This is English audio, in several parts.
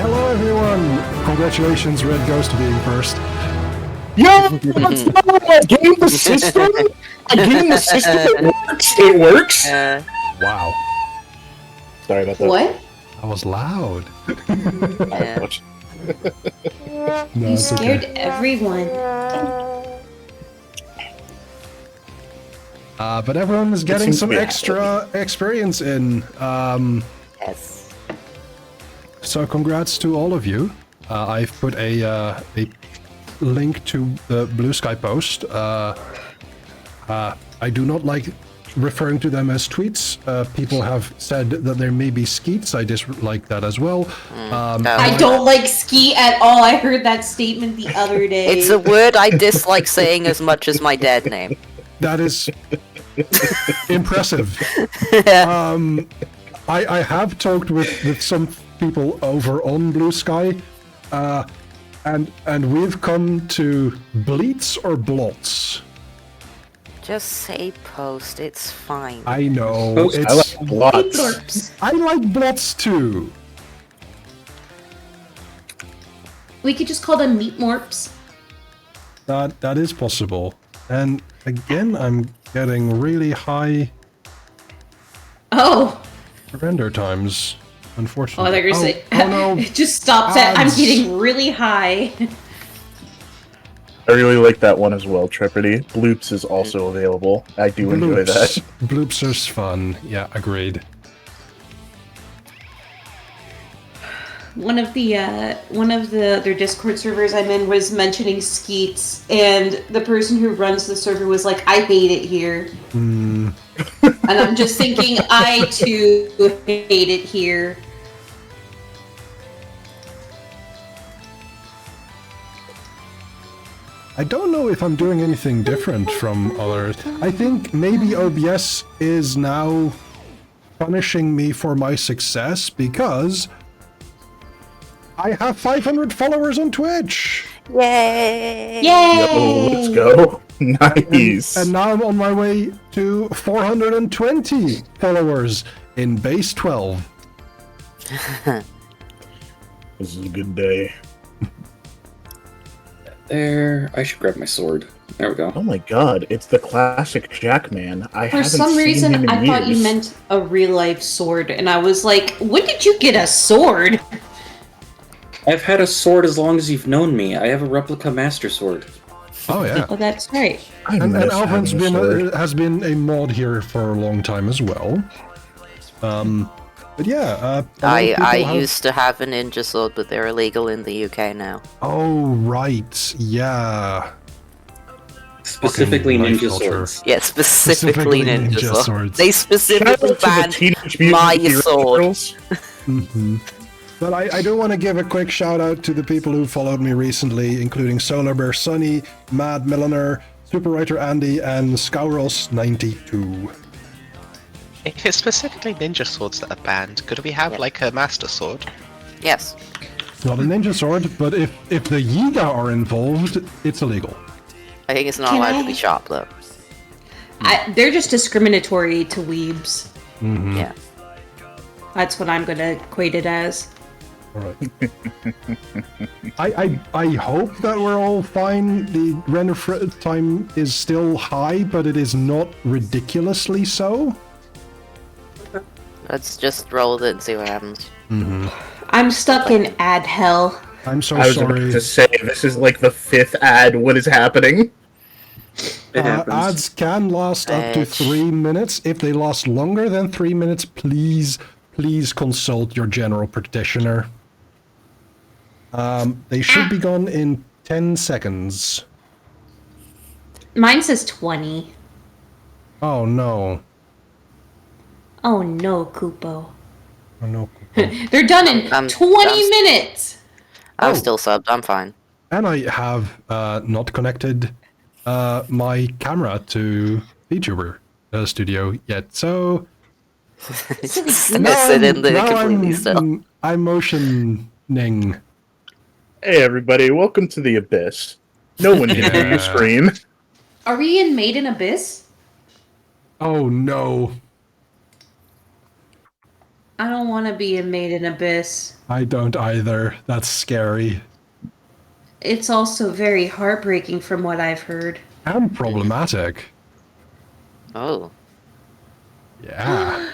hello everyone! Congratulations, Red Ghost, being first. Yo, what's up? I game the system? I game the system, it works! It works! Wow. Sorry about that. What? That was loud. No, You it's scared okay. everyone. But everyone is getting seems to some be extra experience in. Yes. So congrats to all of you. I've put a link to the Blue Sky post. I do not like referring to them as tweets. People have said that there may be skeets. I dislike that as well. I don't like ski at all. I heard that statement the other day. It's a word I dislike saying as much as my dead name. That is impressive. I have talked with some people over on Blue Sky, and we've come to bleats or blots. Just say post, it's fine. I know. Post, It's, I like blots. Blorps. I like blots too. We could just call them meat morps. That is possible. And again, I'm getting really high Oh. render times, Oh, I unfortunately. thought you were saying. Oh no. It just stops at. I'm Ads. getting really high. I really like that one as well, Tripity. Bloops is also available. I do enjoy that. Bloops are fun. Yeah, agreed. One of the other Discord servers I'm in was mentioning skeets, and the person who runs the server was like, "I hate it here," and I'm just thinking, I too hate it here. I don't know if I'm doing anything different from others. I think maybe OBS is now punishing me for my success because I have 500 followers on Twitch. Yay! Yay! Oh, let's go. Nice. And now I'm on my way to 420 followers in base 12. This is a good day. There, I should grab my sword. There we go. Oh my god, it's the classic Jackman. I For haven't some seen reason, him in I thought you years. meant a real-life sword, and I was like, when did you get a sword? I've had a sword as long as you've known me. I have a replica master sword. Oh yeah. Oh, that's right. I And miss Alvin's having a sword. has been a mod here for a long time as well. But yeah, a lot of I people have- used to have a ninja sword, but they're illegal in the UK now. Oh right, yeah. Specifically Fucking life ninja culture. swords. Yeah, specifically ninja swords. They Shout out specifically to the banned Teenage Mutant my Hero sword. Turtles. But I do want to give a quick shout out to the people who followed me recently, including Solar Bear Sunny, Mad Milliner, Super Writer Andy, and Scouros92. If it's specifically ninja swords that are banned, could we have like a master sword? Yes. It's not a ninja sword, but if the Yiga are involved, it's illegal. I think it's not Can allowed I- to be sharp, though. They're just discriminatory to weebs. Yeah. That's what I'm gonna equate it as. Alright. I hope that we're all fine. The render time is still high, but it is not ridiculously so. Let's just roll with it and see what happens. I'm stuck in ad hell. I'm so I was about sorry. to say, this is like the 5th ad. What is happening? It happens. Ads can last up to 3 minutes. If they last longer than 3 minutes, please consult your general practitioner. They should be gone in 10 seconds. Mine says 20. Oh no. Oh no, Kupo. Oh no. They're done in I'm 20 minutes! I'm Oh. still subbed, I'm fine. And I have not connected my camera to VTuber Studio yet, so Sit in the now completely still. I'm motioning. Hey everybody, welcome to the Abyss. No one can hear you Yeah. scream. Are we in Maiden Abyss? Oh no. I don't want to be a maiden abyss. I don't either. That's scary. It's also very heartbreaking from what I've heard. And problematic. Oh. Yeah.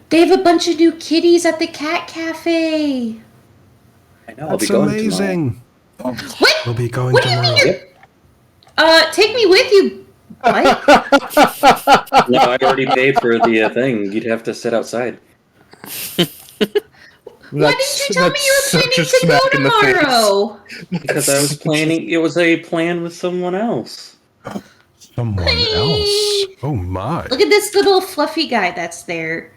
They have a bunch of new kitties at the cat cafe. I know. I'll be That's going amazing. Oh, What? we'll be going What do you mean tomorrow. you're... Take me with you. What? tomorrow. No, I already paid for the thing. You'd have to sit outside. Why didn't you tell me you were planning to go tomorrow? Because I was planning. It was a plan with someone else. Someone else. Oh my. Look at this little fluffy guy that's there.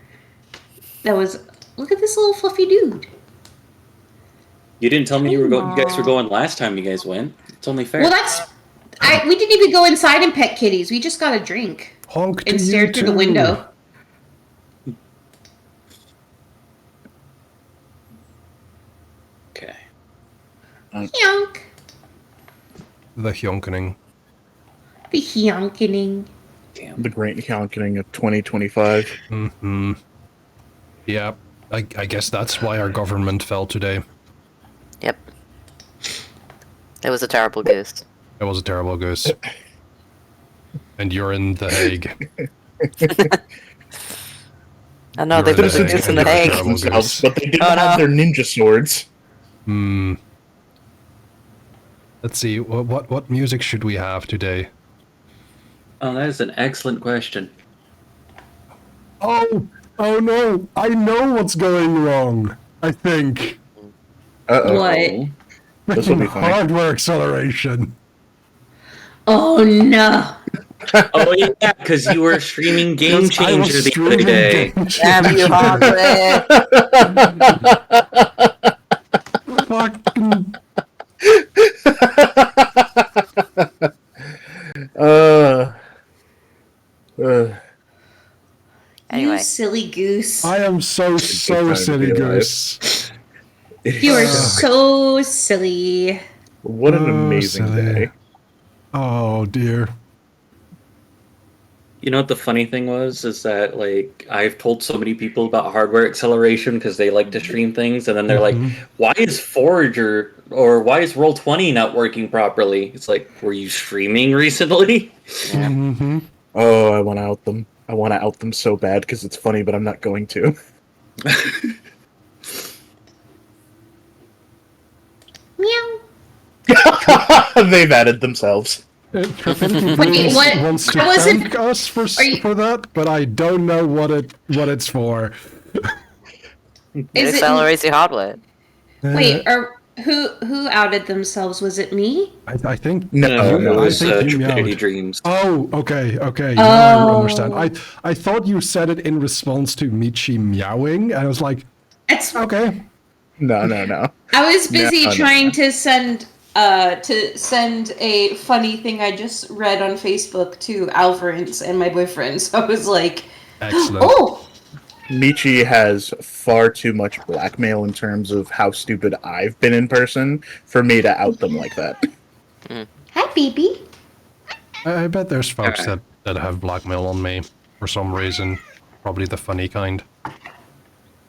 Look at this little fluffy dude. You didn't tell me you guys were going last time you guys went. It's only fair. Well, we didn't even go inside and pet kitties. We just got a drink Honk to and you stared through the too. window. Okay. Hyonk. The hyonkening. The hyonkening. Damn. The great honking of 2025. Mm-hmm. Yeah. I guess that's why our government fell today. Yep. It was a terrible goose. It was a terrible goose. And you're in The Hague. I know they You're put the goose in the egg. Terrible Themselves, goose. but they didn't Oh, have no. their ninja swords. Hmm. Let's see. What music should we have today? Oh, that is an excellent question. Oh no! I know what's going wrong. I think. Uh-oh. What? This will be Freaking funny. hardware acceleration. Oh no. Oh yeah, because you were streaming Game Yes, I was Changer the other streaming day. Game Damn you, Changer. hardware! Fucking. Anyway. You silly goose. I am so time to silly be alive. goose. You are so silly. What an Oh, amazing silly. day. Oh dear. You know what the funny thing was is that like I've told so many people about hardware acceleration because they like to stream things, and then they're like, "Why is Forge or why is Roll20 not working properly?" It's like, were you streaming recently? Mm-hmm. Oh, I want to out them. I want to out them so bad because it's funny, but I'm not going to. Meow. They've added themselves. Wait, what? Wants to I wasn't- thank us for you- for that, but I don't know what it's for. It Is it? accelerates your hardware. Wait, who outed themselves? Was it me? I think No, No, no, it was I think you Tripidity meowed. Dreams. Oh, okay. Now I Oh. understand. I thought you said it in response to Michi meowing, and I was like, It's. okay. no. I was busy No. trying to send a funny thing I just read on Facebook to Alvarez and my boyfriend. So I was like, Excellent. oh, Michi has far too much blackmail in terms of how stupid I've been in person for me to out them like that. hi, baby. I bet there's folks Okay. that have blackmail on me for some reason. Probably the funny kind.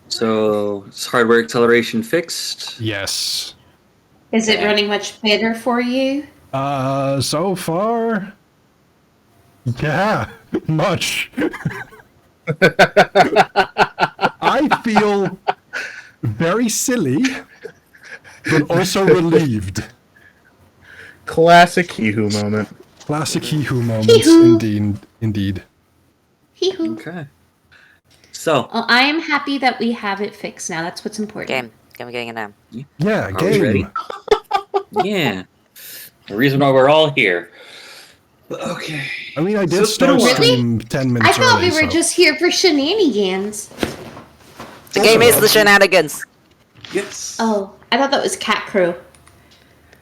So is hardware acceleration fixed? Yes. Is it running much better for you? So far, yeah, much. I feel very silly, but also relieved. Classic Hihu moment. Classic Hihu moments, Hee-hoo. indeed. Hee-hoo. Okay. So Well, I am happy that we have it fixed now. That's what's important. Game. Game getting it now. Yeah, Are we ready? game. yeah, the reason why we're all here. Okay. I mean, I So did it's been a start while. stream 10 I minutes thought early, we were so- just here for shenanigans. The game is the shenanigans. Yes. Oh, I thought that was Cat Crow.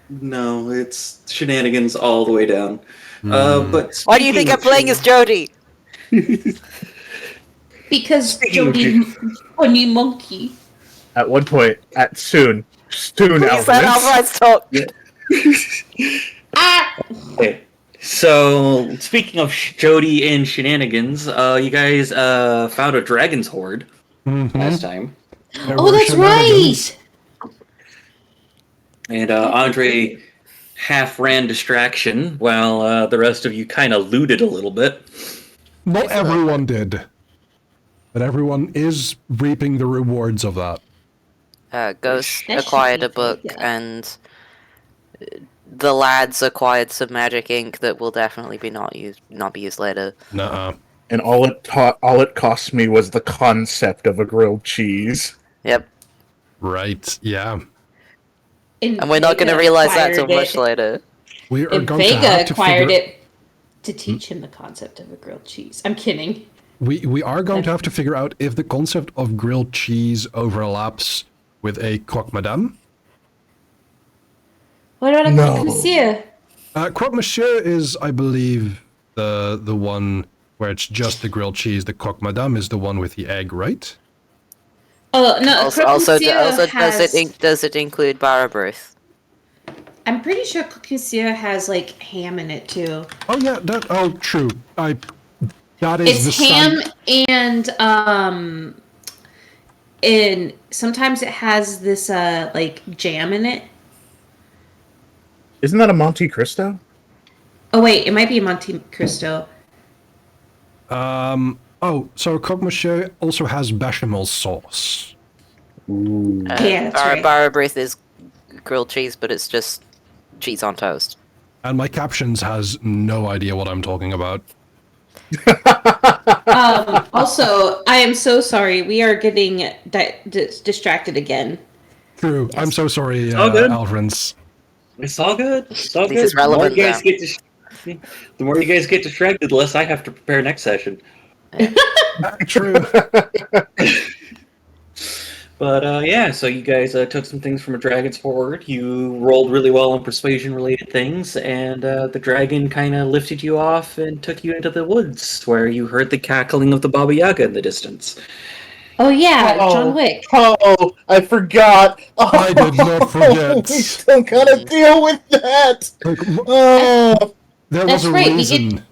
No, it's shenanigans all the way down. But Why do you think I'm playing as Jody? Because Speaking of Jody Funny Monkey. At one point, soon Please let Alvarez. Alvarez talk. Ah! Okay. So speaking of Jody and shenanigans, you guys found a dragon's hoard. last time. There Oh, were that's shenanigans. right. And Andre half ran distraction while the rest of you kind of looted a little bit. Not everyone did. But everyone is reaping the rewards of that. Ghost That acquired shit a book, yeah. and the lads acquired some magic ink that will definitely not be used later. Nuh-uh. And all it cost me was the concept of a grilled cheese. Yep, Right, yeah. and we're not going to realize that till much later. We are And going to Vega have to acquired figure... it to teach him the concept of a grilled cheese. I'm kidding. We are going to have to figure out if the concept of grilled cheese overlaps with a croque madame. What about a No. monsieur? Croque monsieur is, I believe, the one where it's just the grilled cheese. The croque madame is the one with the egg, right? Oh no, Also, croque monsieur has, does it include Barabruth? I'm pretty sure croque monsieur has like ham in it too. Oh yeah, true. That is It's the ham side. and sometimes it has this like jam in it. Isn't that a Monte Cristo? Oh wait, it might be Monte Cristo. So croque monsieur also has bechamel sauce. Ooh. Yeah, that's right. Barabruth is grilled cheese, but it's just cheese on toast. And my captions has no idea what I'm talking about. Also, I am so sorry. We are getting distracted again. True. I'm so sorry, all good. Alvrins. It's all good. It's all This good. is relevant The more you guys get distracted, the less I have to prepare next session. True. But yeah, so you guys took some things from a dragon's forward. You rolled really well on persuasion-related things, and the dragon kind of lifted you off and took you into the woods, where you heard the cackling of the Baba Yaga in the distance. Oh yeah, John Wick. Oh, I forgot. Oh, I did not forget. We still gotta deal with that. Like, Oh, there That's was a right, reason.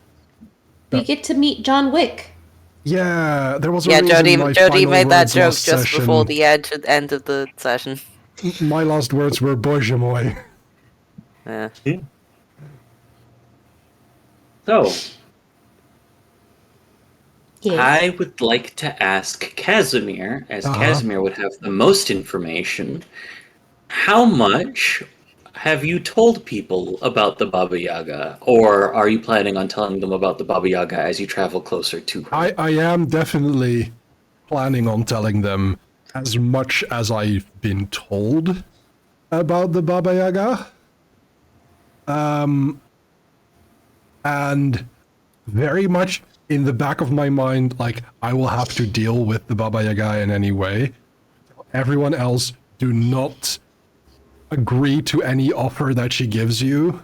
We get to meet John Wick. Yeah, there was a Yeah, reason my Jody final made that words joke last just session. before the end of the session. My last words were "Bože můj." Yeah. So, Yes. I would like to ask Casimir, as Casimir would have the most information, how much have you told people about the Baba Yaga, or are you planning on telling them about the Baba Yaga as you travel closer to her? I am definitely planning on telling them as much as I've been told about the Baba Yaga. And very much in the back of my mind, like, I will have to deal with the Baba Yaga in any way. Everyone else, do not agree to any offer that she gives you.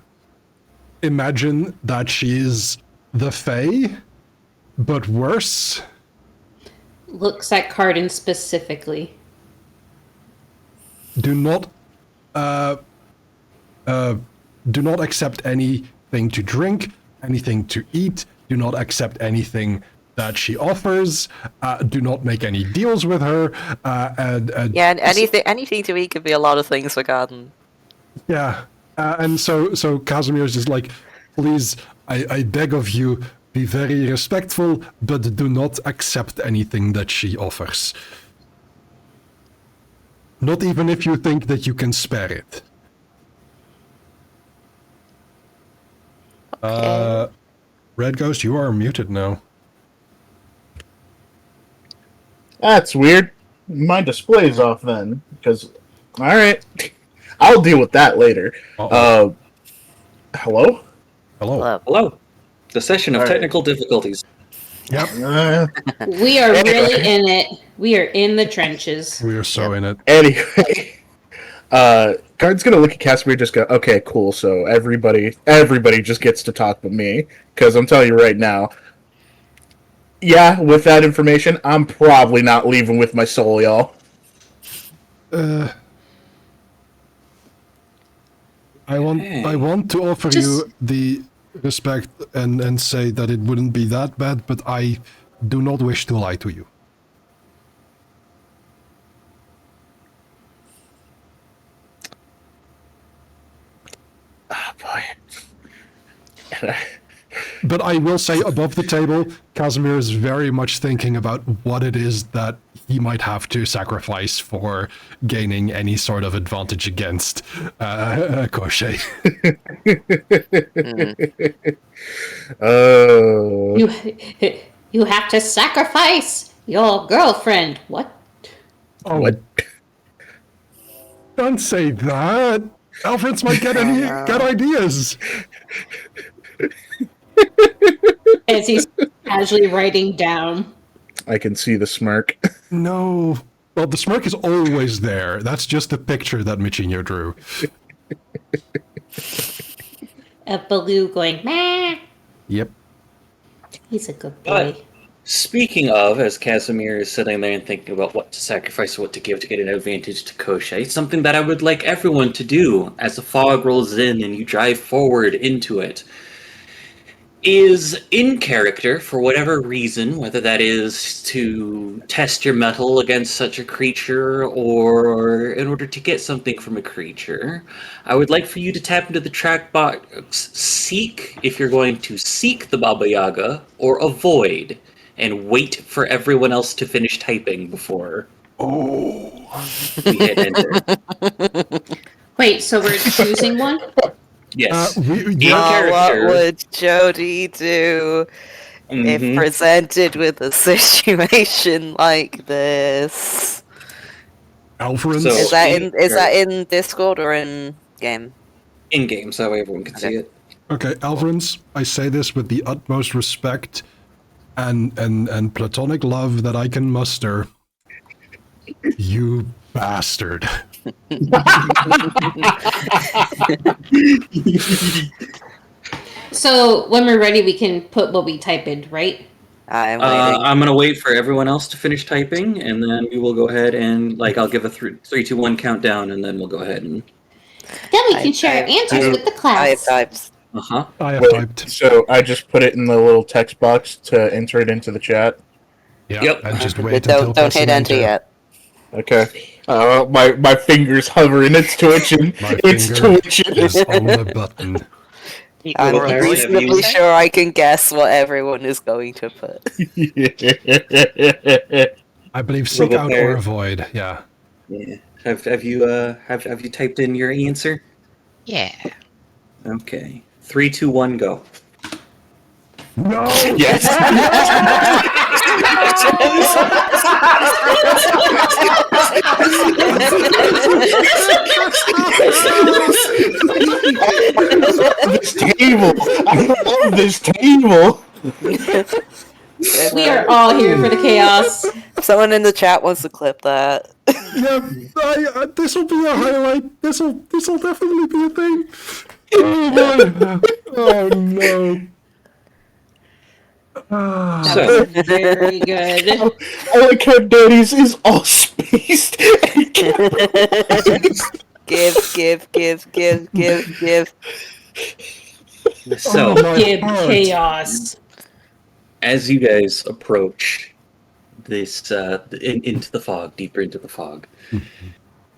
Imagine that she is the Fae, but worse. Looks at Cardin specifically. Do not accept anything to drink, anything to eat. Do not accept anything that she offers. Do not make any deals with her. Yeah, and anything to eat could be a lot of things for Garden. Yeah, and so Casimir's just like, please, I beg of you, be very respectful, but do not accept anything that she offers. Not even if you think that you can spare it. Okay. Red Ghost, you are muted now. that's weird. My display's off then, because. All right, I'll deal with that later. Uh-oh. Hello. Hello. Hello. The session of All right. technical difficulties. Yep, We are really in it. We are in the trenches. we are so in it. Anyway, Guard's gonna look at Casimir and just go, okay, cool, so everybody just gets to talk but me, because I'm telling you right now, yeah, with that information, I'm probably not leaving with my soul, y'all. I want to offer you the respect and say that it wouldn't be that bad, but I do not wish to lie to you. But I will say, above the table, Casimir is very much thinking about what it is that he might have to sacrifice for gaining any sort of advantage against Koshei. Oh. You have to sacrifice your girlfriend. What? Oh, What? don't say that. Alfreds might get ideas. As he's casually writing down. I can see the smirk. No. Well, the smirk is always there. That's just a picture that Michinho drew. A Baloo going, meh. Yep. He's a good But boy. speaking of, as Casimir is sitting there and thinking about what to sacrifice, what to give to get an advantage to Koshei, something that I would like everyone to do as the fog rolls in and you drive forward into it is in character for whatever reason, whether that is to test your mettle against such a creature or in order to get something from a creature. I would like for you to tap into the track box seek if you're going to seek the Baba Yaga or avoid and wait for everyone else to finish typing before we hit enter. Wait, so we're choosing one? Yes. In What character. would Jody do if presented with a situation like this? Alfreds? So- Is that in Discord or in game? In game, so that way everyone can see it. Okay, Alfreds, I say this with the utmost respect and platonic love that I can muster. You bastard. So when we're ready, we can put what we type in, right? I'm waiting. I'm gonna wait for everyone else to finish typing, and then we will go ahead and I'll give a 3, 2, 1 countdown, and then we'll go ahead and Then we can share our answers with the I have class. types. I have Wait, typed. so I just put it in the little text box to enter it into the chat. Yeah, Yep. and just But wait until don't hit pressing enter yet. Okay. My fingers hovering. It's twitching. My It's finger twitching. is on the button. I'm Well, Larry, have reasonably you- sure I can guess what everyone is going to put. I believe seek Robo out player. or avoid. Yeah. Yeah. Have you typed in your answer? Yeah. Okay. 3, 2, 1, go. No. Yes. This table. I love this table. We are all here for the chaos. Someone in the chat wants to clip that. Yeah, this will be a highlight. This will definitely be a thing. Oh no. That So- was very good. I like how Daddy's is all spaced. Give. So, Oh my Give God. chaos. as you guys approach this into the fog, deeper into the fog,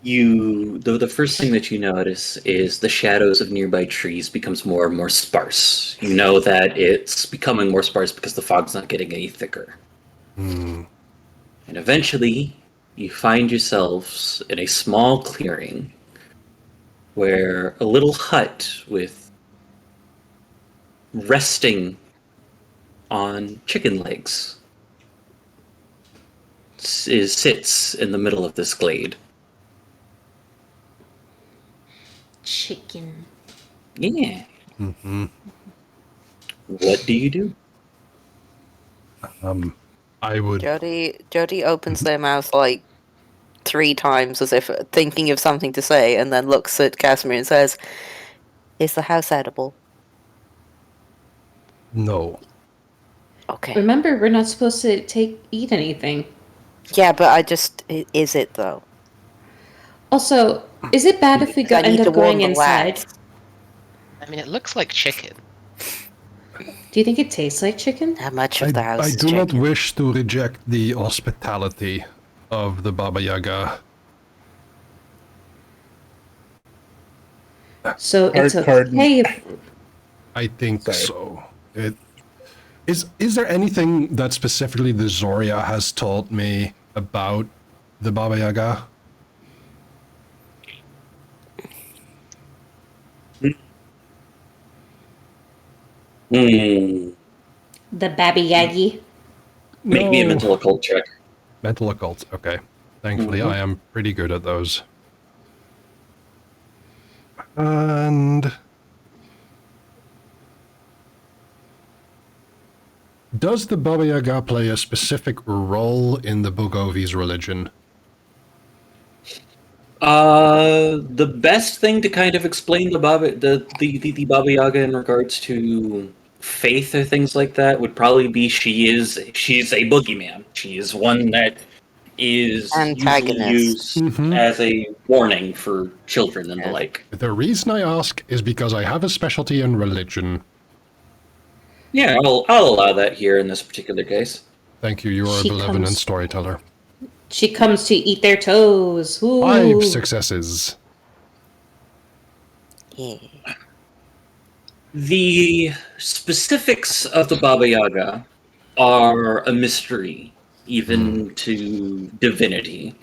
the first thing that you notice is the shadows of nearby trees becomes more and more sparse. You know that it's becoming more sparse because the fog's not getting any thicker. And eventually, you find yourselves in a small clearing where a little hut with resting on chicken legs sits in the middle of this glade. Chicken. Yeah. What do you do? I would. Jody opens their mouth like 3 times as if thinking of something to say, and then looks at Casimir and says, "Is the house edible?" No. Okay. Remember, we're not supposed to eat anything. Yeah, but is it though? Also, is it bad if we I need end to up warn going the inside? lads. I mean, it looks like chicken. Do you think it tastes like chicken? How much of the house I is do not chicken? wish to reject the hospitality of the Baba Yaga. So it's Pardon. okay if I think Sorry. so. Is there anything that specifically the Zoria has taught me about the Baba Yaga? Hmm. The Babby Yagi. Make me a No. mental occult check. Mental occult. Okay. Thankfully, Mhm. I am pretty good at those. And does the Baba Yaga play a specific role in the Bugovi's religion? The best thing to kind of explain the Baba Yaga in regards to faith or things like that would probably be she's a boogeyman. She is one that is usually Antagonist. used as a warning for children and the Yeah. like. The reason I ask is because I have a specialty in religion. Yeah, I'll allow that here in this particular case. Thank you, you are a She benevolent comes- storyteller. She comes to eat their toes. Ooh. 5 successes. Yeah. The specifics of the Baba Yaga are a mystery, even to divinity.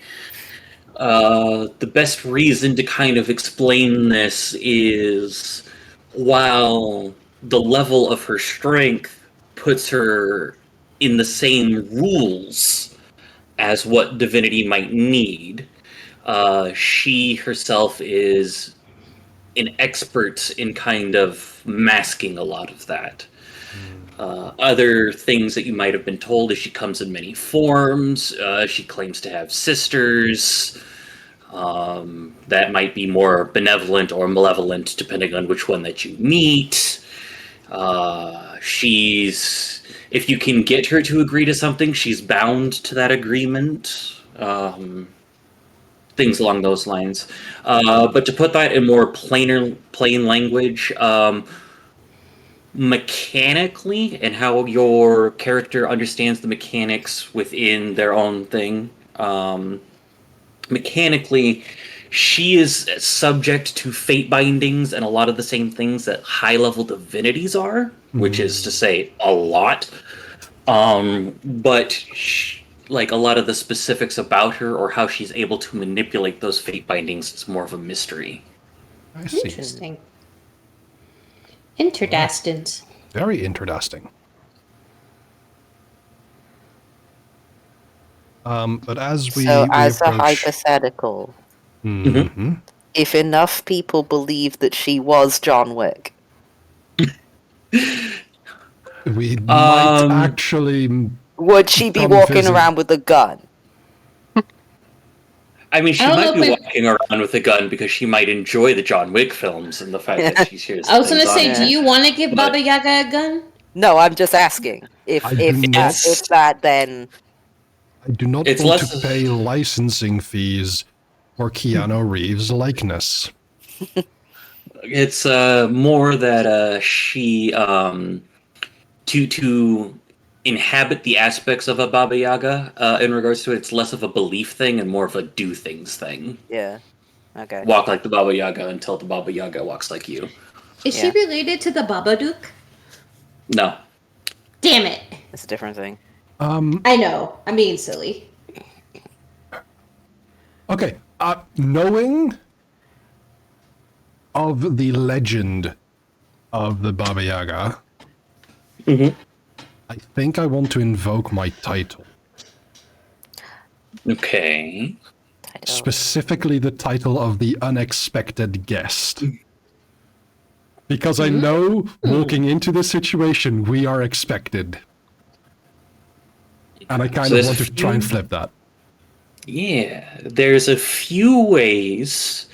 The best reason to kind of explain this is while the level of her strength puts her in the same rules as what divinity might need, she herself is an expert in kind of masking a lot of that. Other things that you might have been told is she comes in many forms. She claims to have sisters. That might be more benevolent or malevolent depending on which one that you meet. If you can get her to agree to something, she's bound to that agreement. Things along those lines. But to put that in more plain language, mechanically and how your character understands the mechanics within their own thing. Mechanically, she is subject to fate bindings and a lot of the same things that high level divinities are, which is to say a lot. Like a lot of the specifics about her or how she's able to manipulate those fate bindings is more of a mystery. I see. Interesting. Interdastins. Very interesting. But as we So, as a approach... hypothetical, Mhm. if enough people believe that she was John Wick, We might Um, actually... would she be Come walking visit. around with a gun? I mean, she I don't might know be if walking around with a gun because she might enjoy the John Wick films and the fact that she hears. I was gonna things on say, it. do you want to give But- Baba Yaga a gun? No, I'm just asking. If I do not- if that, then I do not It's want less- to pay licensing fees for Keanu Reeves' likeness. It's more that she to inhabit the aspects of a Baba Yaga in regards to it. It's less of a belief thing and more of a do things thing. yeah, okay. Walk like the Baba Yaga until the Baba Yaga walks like you. Is Yeah. she related to the Babadook? No. Damn it! It's a different thing. I know. I'm being silly. Okay, knowing of the legend of the Baba Yaga, I think I want to invoke my title. Okay. Specifically the title of the unexpected guest. Because I know walking into this situation, we are expected. And I kind So of there's want a to try and few- flip that. Yeah, there's a few ways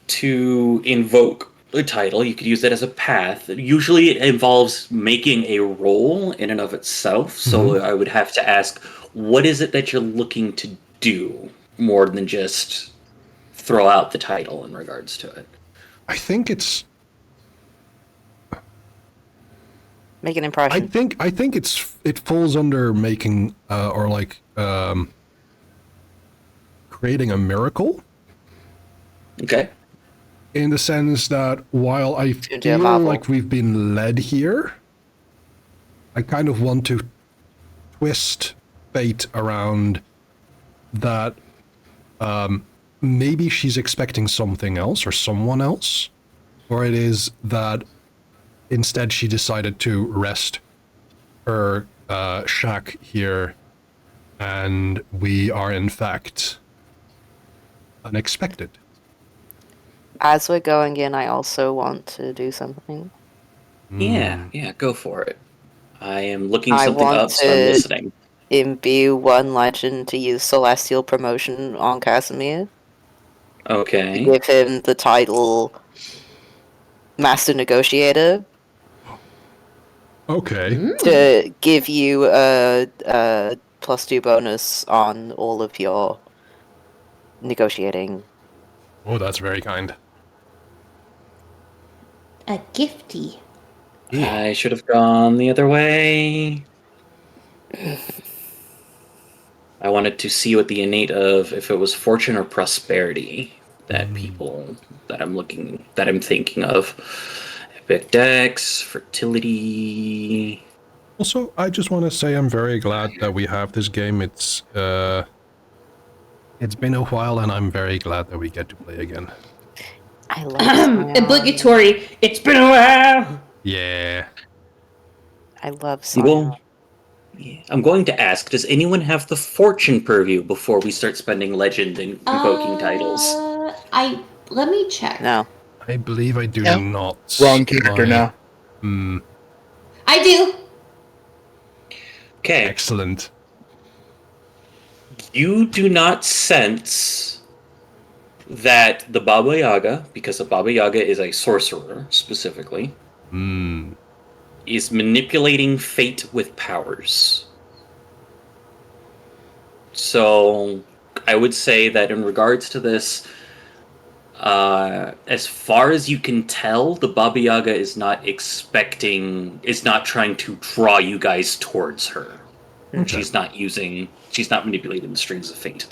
to invoke a title. You could use that as a path. Usually it involves making a roll in and of itself. So I would have to ask, what is it that you're looking to do more than just throw out the title in regards to it? I think it's... Make an impression. I think it falls under making creating a miracle. Okay. in the sense that while I To do a feel Marvel. like we've been led here, I kind of want to twist fate around that. Maybe she's expecting something else or someone else, or it is that instead she decided to rest her shack here, and we are in fact unexpected. As we're going in, I also want to do something. Yeah, go for it. I am looking I something want up, so I'm to- listening. Imbue one legend to use Celestial Promotion on Casimir. Okay. Give him the title Master Negotiator. Okay. To give you a +2 bonus on all of your negotiating. Oh, that's very kind. A gifty. I should have gone the other way. I wanted to see what the innate of, if it was fortune or prosperity that people that I'm thinking of. Epic Dex, fertility. Also, I just want to say I'm very glad that we have this game. It's been a while, and I'm very glad that we get to play again. I love Scion. Obligatory. It's been a while. Yeah. I love Well, Scion. yeah. I'm going to ask, does anyone have the fortune purview before we start spending legend and invoking titles? Let me check. No. I believe I do No. not. Wrong character now. I do. Okay. Excellent. You do not sense that the Baba Yaga, because the Baba Yaga is a sorcerer specifically, is manipulating fate with powers. So I would say that in regards to this, as far as you can tell, the Baba Yaga is not trying to draw you guys towards her. She's not manipulating the strings of fate.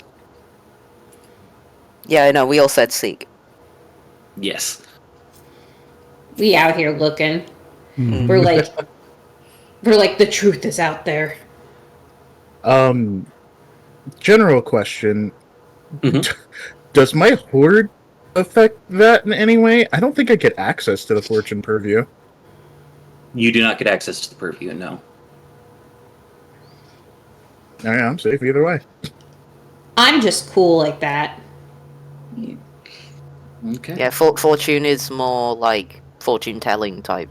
Yeah, I know. We all said seek. Yes. We out here looking. We're like the truth is out there. General question. Mhm. Does my horde affect that in any way? I don't think I get access to the fortune purview. You do not get access to the purview, no. Alright, I'm safe either way. I'm just cool like that. Okay. Yeah, fortune is more like fortune telling type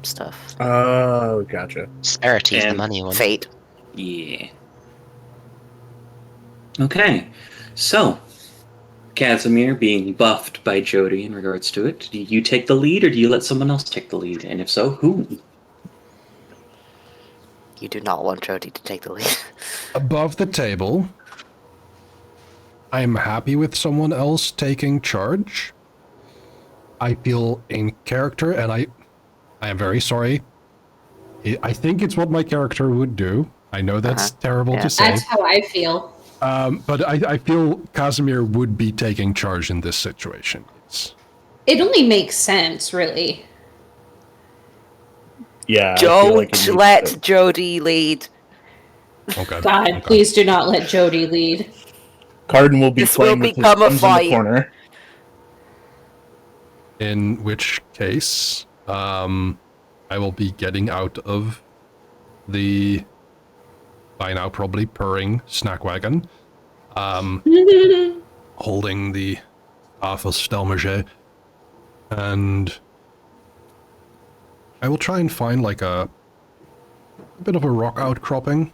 stuff. Oh, gotcha. Spirity's the And money one. Fate. Yeah. Okay. So, Casimir being buffed by Jody in regards to it, do you take the lead or do you let someone else take the lead? And if so, who? You do not want Jody to take the lead. Above the table, I'm happy with someone else taking charge. I feel in character, and I am very sorry. I think it's what my character would do. I know that's terrible Yeah. to say. That's how I feel. But I feel Casimir would be taking charge in this situation. Yes. It only makes sense, really. Yeah. I feel like it Don't needs let to- Jody lead. Okay. God, okay. please do not let Jody lead. Carden will be This will playing with his become a thumbs in the fight. corner. In which case, I will be getting out of the by now probably purring snack wagon, holding the staff of Stelmager, and I will try and find like a bit of a rock outcropping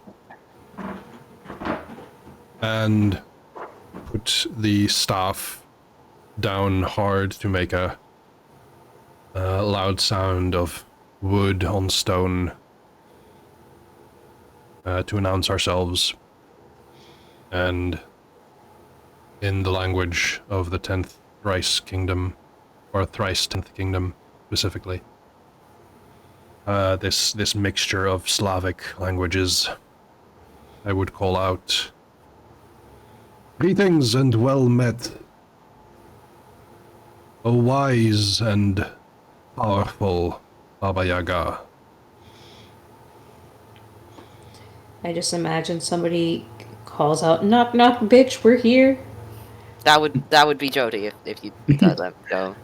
and put the staff down hard to make a loud sound of wood on stone to announce ourselves, and in the language of the 10th Thrice Kingdom, or Thrice 10th Kingdom specifically, this mixture of Slavic languages, I would call out, "Greetings and well met. a wise and powerful Baba Yaga. I just imagine somebody calls out, "Knock, knock, bitch, we're here." That would be Jody if you let them go.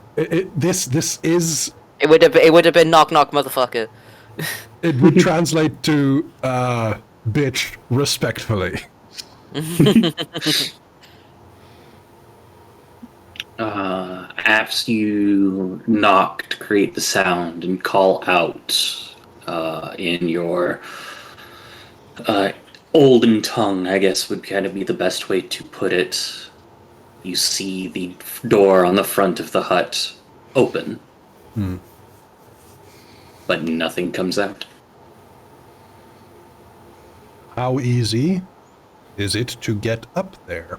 This is It would have been knock knock motherfucker. it would translate to bitch respectfully. After you knock to create the sound and call out in your olden tongue, I guess would kind of be the best way to put it. You see the door on the front of the hut open, but nothing comes out. How easy is it to get up there?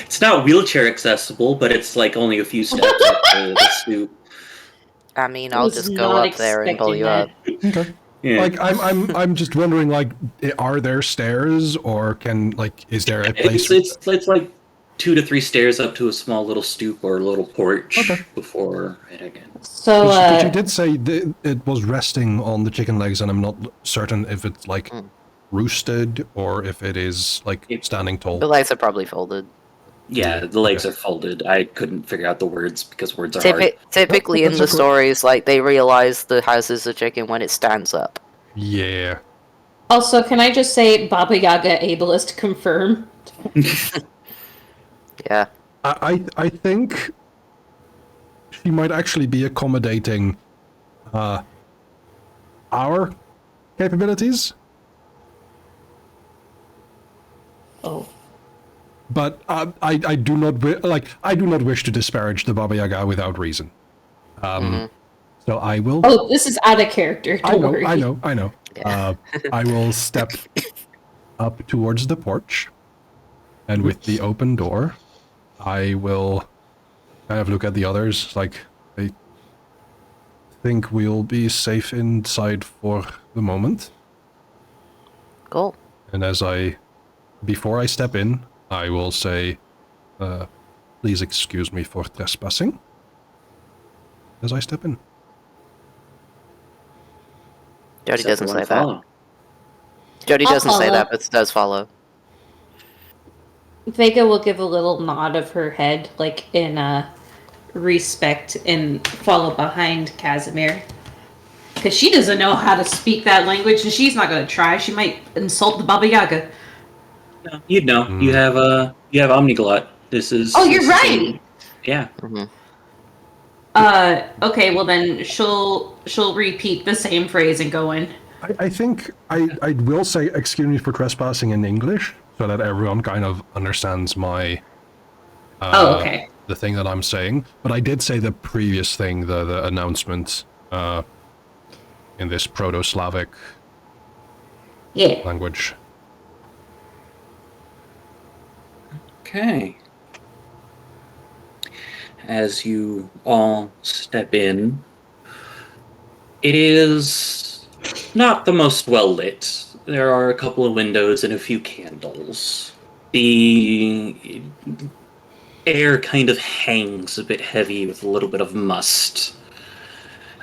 It's not wheelchair accessible, but it's like only a few steps up the stoop. I mean, I I'll was just go not up there and pull expecting you that. up. Okay. Yeah. Like I'm just wondering, like, are there stairs, or is there a place? It's like 2 to 3 stairs up to a small little stoop or a little porch Okay. before it again. So, But you did say it was resting on the chicken legs, and I'm not certain if it's like roosted or if it is like standing tall. The legs are probably folded. Yeah, the legs are folded. I couldn't figure out the words because words are hard. Typically in that's the okay. stories, like they realize the house is a chicken when it stands up. Yeah. also, can I just say, Baba Yaga ableist confirm? Yeah. I think she might actually be accommodating our capabilities, Oh. but I do not I do not wish to disparage the Baba Yaga without reason. So I will. Oh, this is out of character. Don't worry. I know. Yeah. I will step up towards the porch, and with the open door, I will kind of look at the others. Like, I think we'll be safe inside for the moment. Cool. And before I step in, I will say, please excuse me for trespassing as I step in. Jody doesn't say that. Follow. Jody I'll doesn't say follow. that, but does follow. Vega will give a little nod of her head, like in respect, and follow behind Casimir. Because she doesn't know how to speak that language, and she's not going to try. She might insult the Baba Yaga. No, you'd know. You have Omniglot. This is. Oh, you're this is right. Yeah. Okay, well then she'll repeat the same phrase and go in. I think I will say excuse me for trespassing in English so that everyone kind of understands my Okay. the thing that I'm saying. But I did say the previous thing, the announcement in this Proto-Slavic Yeah. language. Okay. As you all step in, it is not the most well lit. There are a couple of windows and a few candles. The air kind of hangs a bit heavy with a little bit of must.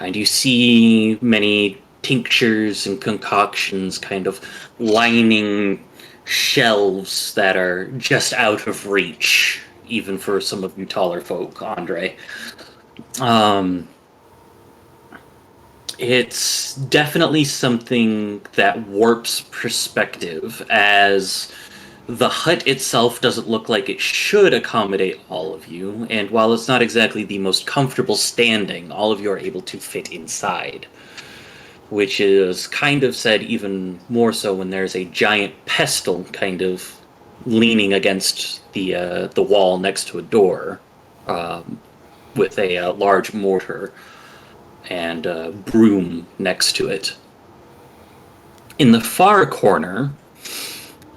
And you see many tinctures and concoctions kind of lining shelves that are just out of reach, even for some of you taller folk, Andre. It's definitely something that warps perspective, as the hut itself doesn't look like it should accommodate all of you, and while it's not exactly the most comfortable standing, all of you are able to fit inside. Which is kind of said even more so when there's a giant pestle kind of leaning against the wall next to a door, with a large mortar and a broom next to it. In the far corner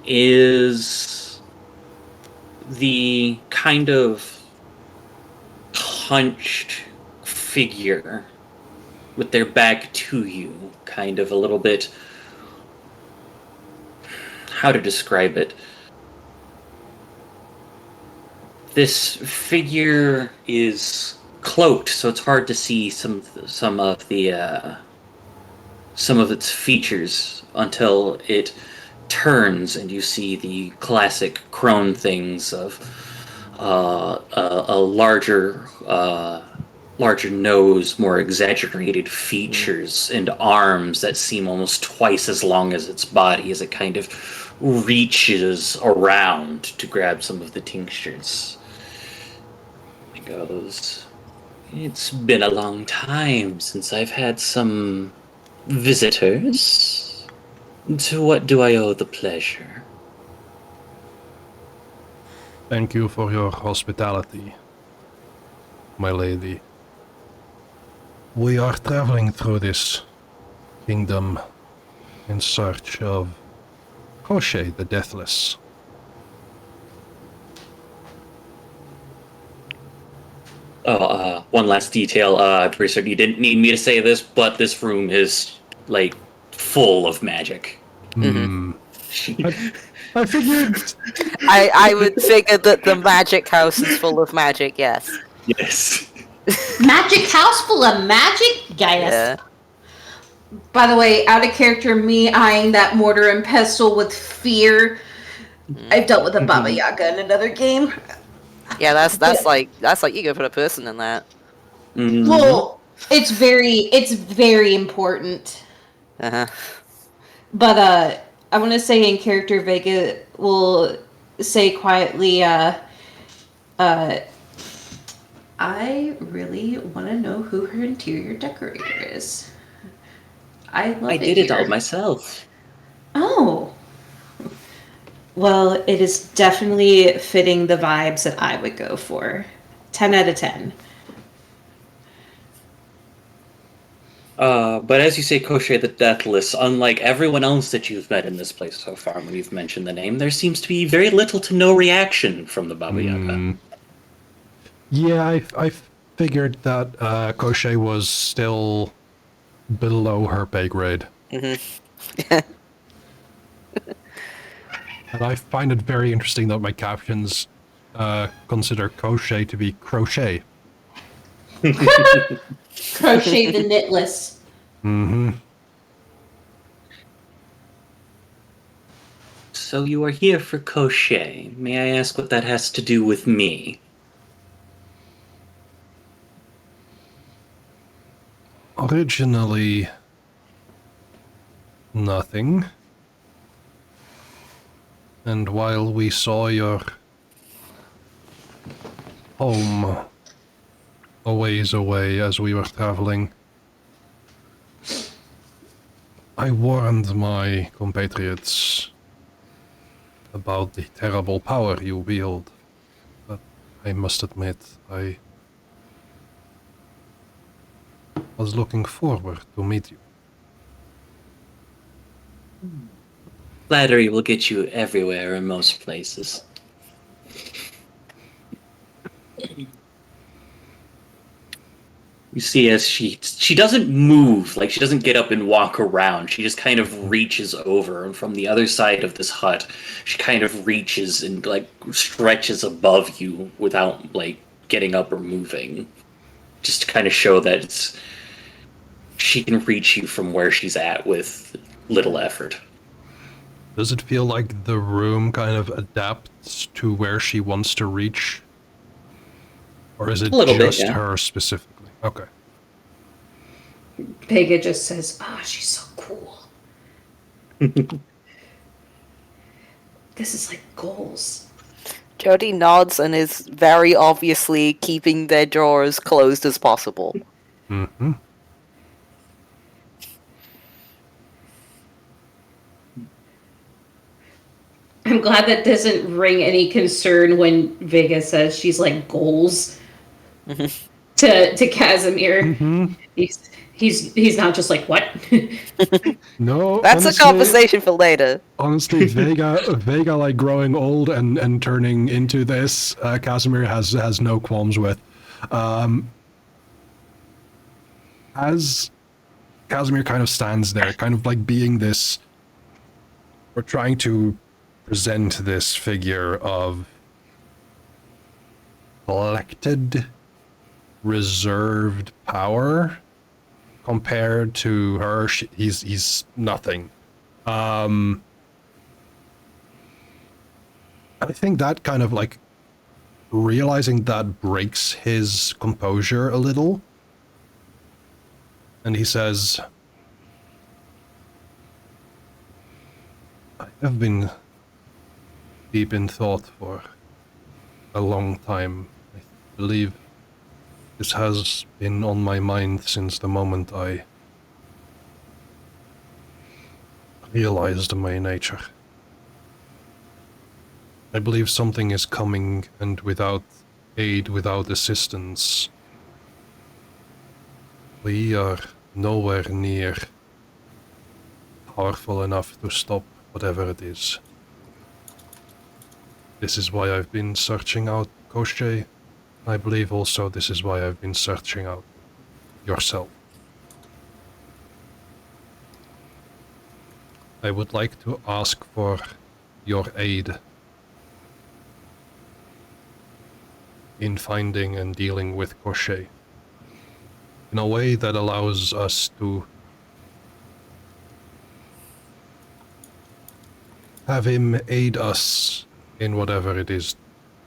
is the kind of hunched figure with their back to you, kind of a little bit, how to describe it. This figure is cloaked, so it's hard to see some of the some of its features until it turns and you see the classic crone things of a larger nose, more exaggerated features, and arms that seem almost twice as long as its body as it kind of reaches around to grab some of the tinctures. It goes, "It's been a long time since I've had some visitors. To what do I owe the pleasure?" Thank you for your hospitality, my lady. We are traveling through this kingdom in search of Koshe the Deathless. One last detail, Tracer, you didn't need me to say this, but this room is, like, full of magic. I figured. I would figure that the magic house is full of magic, yes. Yes. Magic house full of magic? Yes. Yeah. By the way, out of character, me eyeing that mortar and pestle with fear. I've dealt with a Baba Yaga in another game. Yeah, that's like you go put a person in that. Mhm. Well, it's very important. Uh-huh. But I want to say in character, Vega will say quietly, I really want to know who her interior decorator is. I love I it did it here. all myself. Oh. Well, it is definitely fitting the vibes that I would go for. 10 out of 10. But as you say, Koshe the Deathless, unlike everyone else that you've met in this place so far when you've mentioned the name, there seems to be very little to no reaction from the Baba Yaga. Yeah, I figured that Koshe was still below her pay grade. And I find it very interesting that my captions consider Koshe to be crochet. Crochet the Knitless. So you are here for Koshe. May I ask what that has to do with me? Originally, nothing. And while we saw your home a ways away as we were traveling, I warned my compatriots about the terrible power you wield. But I must admit, I was looking forward to meet you. Flattery will get you everywhere in most places. You see, as she doesn't move, like she doesn't get up and walk around. She just kind of reaches over, and from the other side of this hut, she kind of reaches and like stretches above you without like getting up or moving, just to kind of show that she can reach you from where she's at with little effort. Does it feel like the room kind of adapts to where she wants to reach? Or is it A little bit, just yeah. her specifically? Okay. Vega just says, "Oh, she's so cool." This is like goals. Jody nods and is very obviously keeping their drawers closed as possible. Mm-hmm. I'm glad that doesn't ring any concern when Vega says she's like goals to Casimir. He's not just like, what? No, That's honestly, a conversation for later. Honestly, Vega like growing old and turning into this, Casimir has no qualms with. As Casimir kind of stands there, kind of like being this, we're trying to present this figure of collected, reserved power compared to her. He's nothing. I think that kind of like realizing that breaks his composure a little. And he says, I have been deep in thought for a long time. I believe this has been on my mind since the moment I realized my nature. I believe something is coming, and without aid, without assistance, we are nowhere near powerful enough to stop whatever it is. This is why I've been searching out Koshchei. I believe also this is why I've been searching out yourself. I would like to ask for your aid in finding and dealing with Koshchei in a way that allows us to have him aid us in whatever it is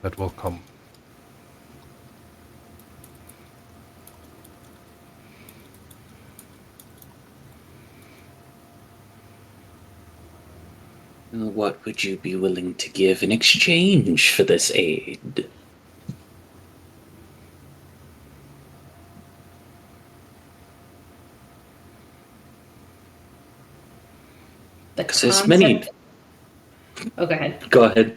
that will come. What would you be willing to give in exchange for this aid? Because there's many. Oh, go ahead. Go ahead.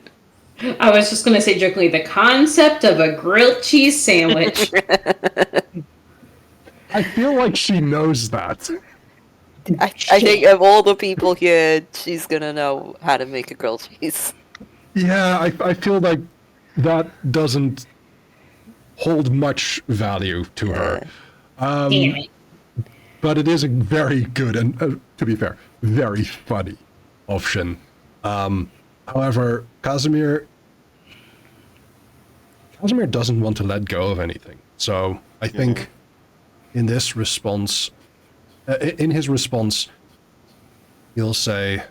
I was just going to say jokingly, the concept of a grilled cheese sandwich. I feel like she knows that. I think of all the people here, she's gonna know how to make a grilled cheese. Yeah, I feel like that doesn't hold much value to her. Damn it. But it is a very good and, to be fair, very funny option. However, Casimir doesn't want to let go of anything. So I think in this response, in his response, he'll say,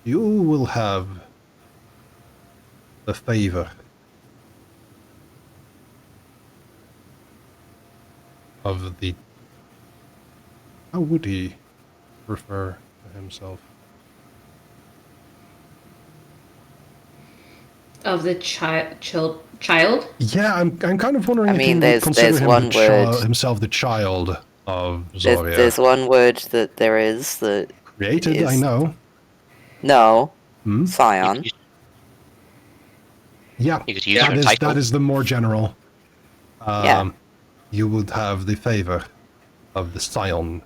you will have the favor of the... How would he refer to himself? Of the child? Yeah, I'm kind of wondering I if mean, he would there's consider him one word. himself the child of Zoria. There's one word that there is that Created, is- I know. no, Hmm? Scion. Yeah, You could use your title. that is the more general. Yeah. You would have the favor of the Scion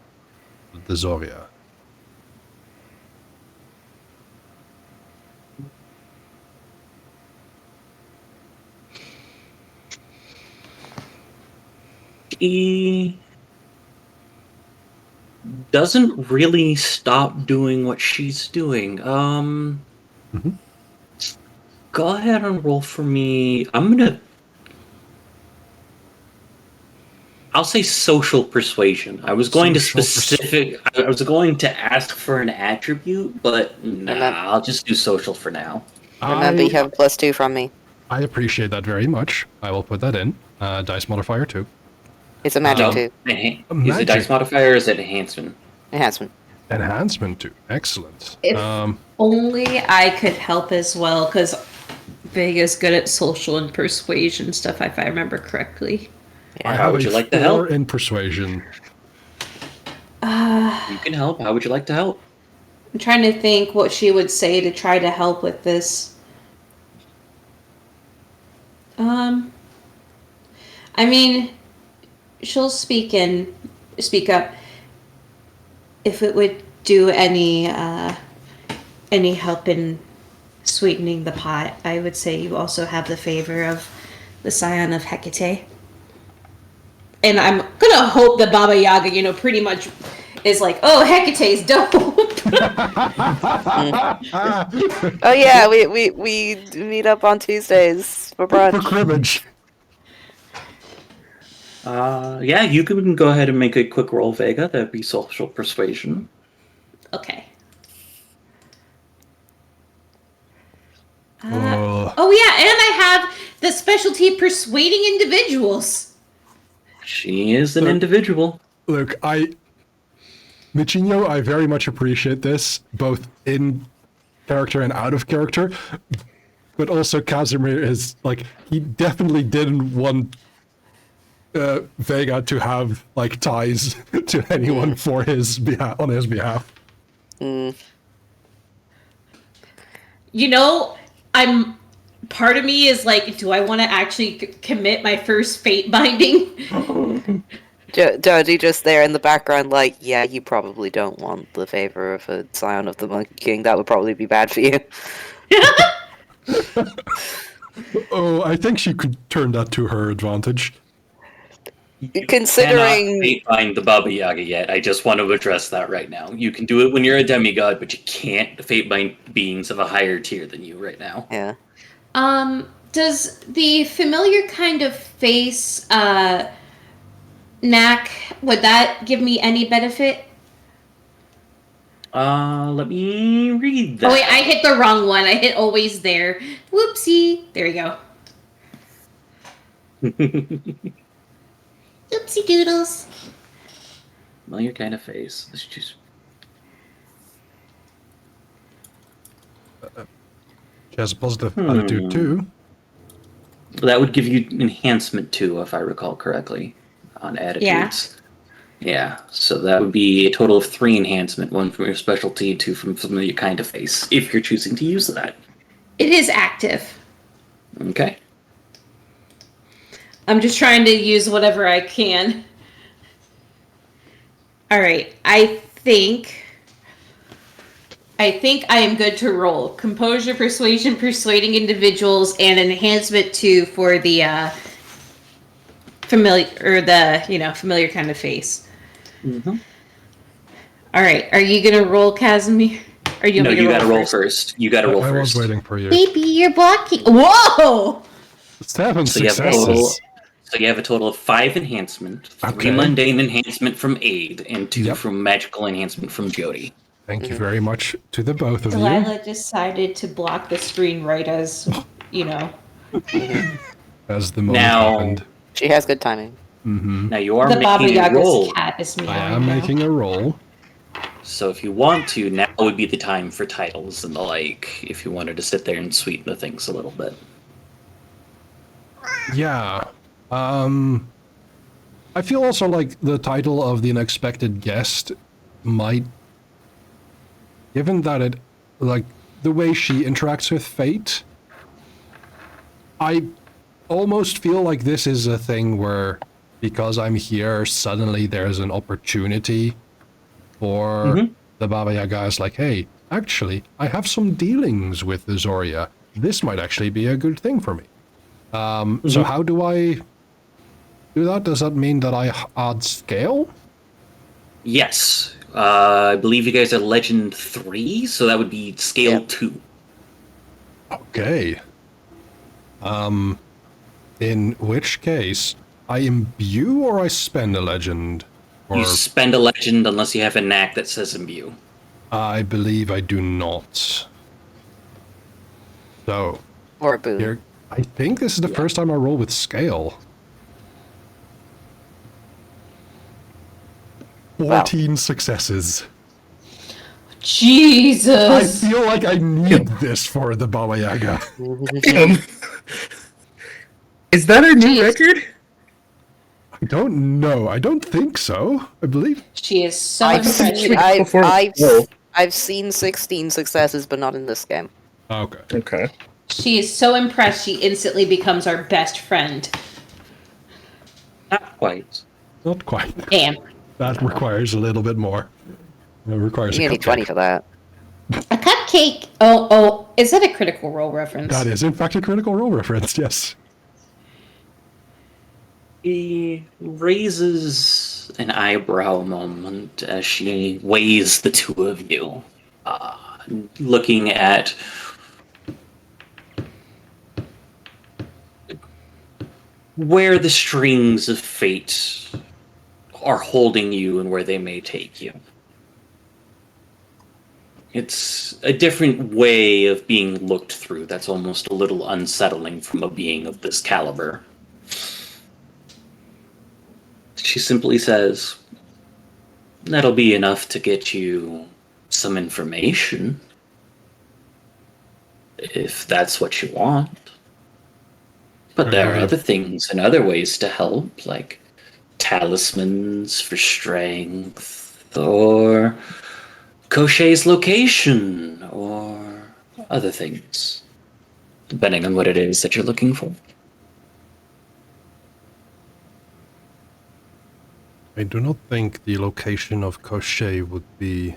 of the Zoria. He doesn't really stop doing what she's doing. Go ahead and roll for me. I'll say social persuasion. I was going I was going to ask for an attribute, but nah, I'll just do social for now. Remember, you have a +2 from me. I appreciate that very much. I will put that in. Dice modifier 2. It's a magic too. Is Magic. it dice modifier or is it enhancement? Enhancement. Enhancement 2. Excellent. If only I could help as well, because Big is good at social and persuasion stuff, if I remember correctly. I How have would a you like to 4 help? in persuasion. You can help. How would you like to help? I'm trying to think what she would say to try to help with this. I mean, she'll speak up if it would do any help in sweetening the pot. I would say you also have the favor of the Scion of Hecate. And I'm gonna hope that Baba Yaga, pretty much is like, oh, Hecate's dope. Oh yeah, we meet up on Tuesdays for For brunch. cribbage. Yeah, you can go ahead and make a quick roll, Vega. That'd be social persuasion. Okay. Oh. Oh yeah, and I have the specialty persuading individuals. She is an individual. Look, Michinho, I very much appreciate this, both in character and out of character. But also Casimir is, like, he definitely didn't want Vega to have, like, ties to anyone for his behalf, on his behalf. You know, part of me is like, do I want to actually commit my first fate binding? Jody just there in the background, like, yeah, you probably don't want the favor of a Scion of the Monkey King. That would probably be bad for you. Oh, I think she could turn that to her advantage. Considering Cannot fate bind the Baba Yaga yet. I just want to address that right now. You can do it when you're a demigod, but you can't fate bind beings of a higher tier than you right now. yeah. Does the familiar kind of face, knack, would that give me any benefit? Let me read that. Oh wait, I hit the wrong one. I hit always there. Whoopsie. There we go. Oopsie doodles. Well, your kind of face. Let's just. She has a positive attitude too. That would give you enhancement too, if I recall correctly, on attitudes. Yeah, so that would be a total of 3 enhancement, 1 from your specialty, 2 from your kind of face, if you're choosing to use that. It is active. Okay. I'm just trying to use whatever I can. Alright, I think I am good to roll. Composure, persuasion, persuading individuals, and enhancement 2 for the familiar, or the, familiar kind of face. Mm-hmm. Alright, are you gonna roll, Casimir? Or No, you gotta roll first? first. You gotta roll I was first. waiting for you. Baby, you're blocking. Whoa! 7 So you have a successes. total. So you have a total of 5 enhancement, 3 Okay. mundane enhancement from Aid, and 2 Yep. from magical enhancement from Jody. Thank you very much to the both of you. Delilah decided to block the screen right as, As the moment Now- happened. She has good timing. Now you are the Baba making a roll. Yaga's cat is meowing I am now. making a roll. So if you want to, now would be the time for titles and the like, if you wanted to sit there and sweeten the things a little bit. Yeah. I feel also like the title of the unexpected guest might, given that it, like, the way she interacts with fate, I almost feel like this is a thing where, because I'm here, suddenly there's an opportunity for the Baba Yaga is like, hey, actually, I have some dealings with the Zoria. This might actually be a good thing for me. So how do I do that? Does that mean that I add scale? Yes. I believe you guys are Legend 3, so that would be scale 2. Okay. In which case, I imbue or I spend a legend? Or You spend a legend unless you have a knack that says imbue. I believe I do not. So, Or a boon. here, I think this is the first time I roll with scale. 14 successes. I Jesus! feel like I need this for the Baba Yaga. Is that our new record? I don't know. I don't think so. I believe. She is so I've impressed. seen, I've, Before- I've, Whoa. I've seen 16 successes, but not in this game. Okay. Okay. She is so impressed she instantly becomes our best friend. Not quite. Not quite. Damn. That requires a little bit more. It requires You a need 20 cupcake. for that. A cupcake. Oh, is that a Critical Role reference? That is, in fact, a critical role reference, yes. She raises an eyebrow a moment as she weighs the two of you. looking at where the strings of fate are holding you and where they may take you. It's a different way of being looked through that's almost a little unsettling from a being of this caliber. She simply says, that'll be enough to get you some information, if that's what you want. But there are Agreed. other things and other ways to help, like talismans for strength, or Koshay's location, or other things, depending on what it is that you're looking for. I do not think the location of Koshay would be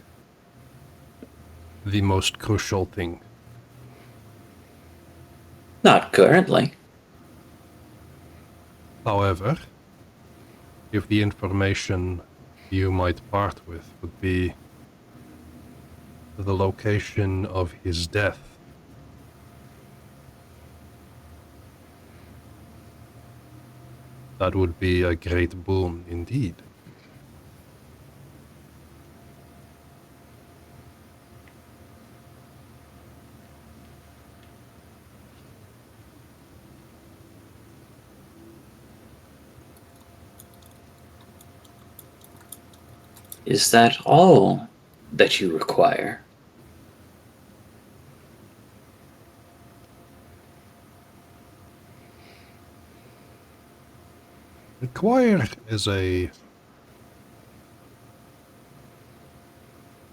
the most crucial thing. Not currently. However, if the information you might part with would be the location of his death, that would be a great boon indeed. Is that all that you require? Required is a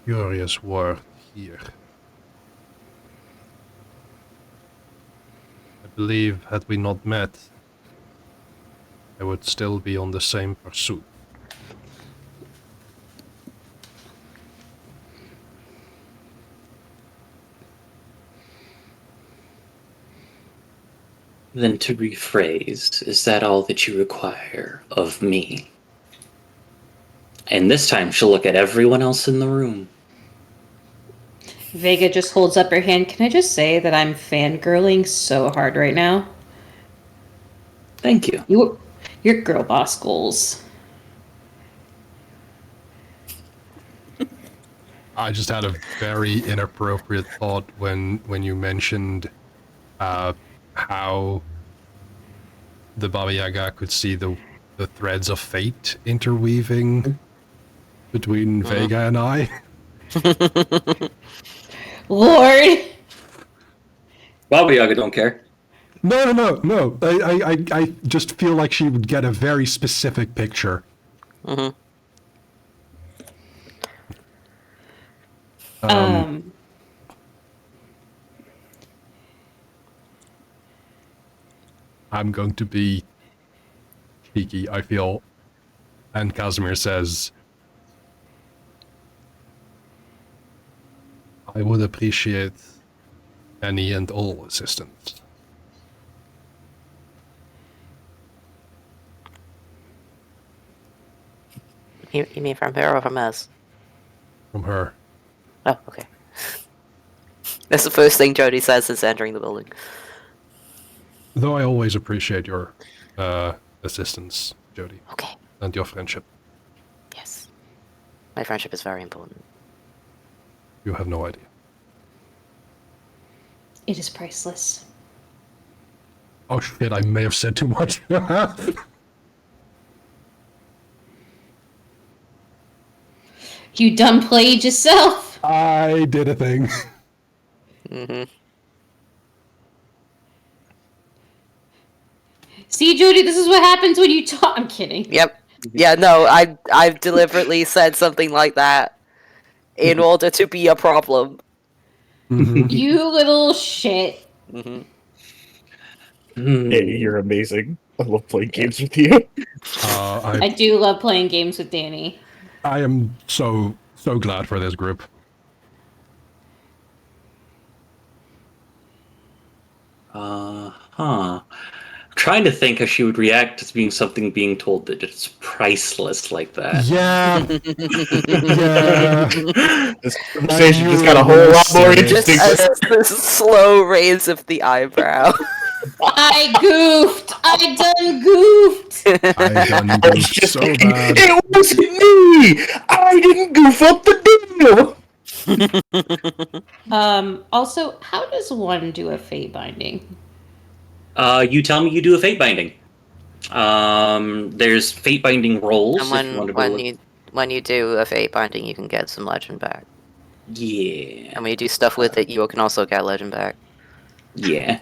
curious word here. I believe had we not met, I would still be on the same pursuit. Then to rephrase, is that all that you require of me? And this time she'll look at everyone else in the room. Vega just holds up her hand. Can I just say that I'm fangirling so hard right now? Thank you. Your girl boss goals. I just had a very inappropriate thought when you mentioned how the Baba Yaga could see the threads of fate interweaving between Vega and I. Lord! Baba Yaga don't care. No. I just feel like she would get a very specific picture. I'm going to be cheeky, I feel. And Casimir says, I would appreciate any and all assistance. You mean from her or from us? From her. Oh, okay. That's the first thing Jody says since entering the building. Though I always appreciate your assistance, Jody, Okay. and your friendship. Yes. My friendship is very important. You have no idea. It is priceless. Oh shit, I may have said too much. You done played yourself. I did a thing. See, Jody, this is what happens when you talk. I'm kidding. Yep. Yeah, no, I've deliberately said something like that in order to be a problem. You little shit. Hey, you're amazing. I love playing games with you. I do love playing games with Danny. I am so glad for this group. I'm trying to think how she would react to being told that it's priceless like that. Yeah. Yeah. This conversation just got a whole lot more Just interesting. a slow raise of the eyebrow. I goofed. I done goofed. I done I was goofed just so kidding. bad. It wasn't me. I didn't goof up the deal. Also, how does one do a fate binding? You tell me you do a fate binding. There's fate binding rolls if you want to when you do a fate binding, you can get some legend back. Yeah. And when you do stuff with it, you can also get legend back. Yeah.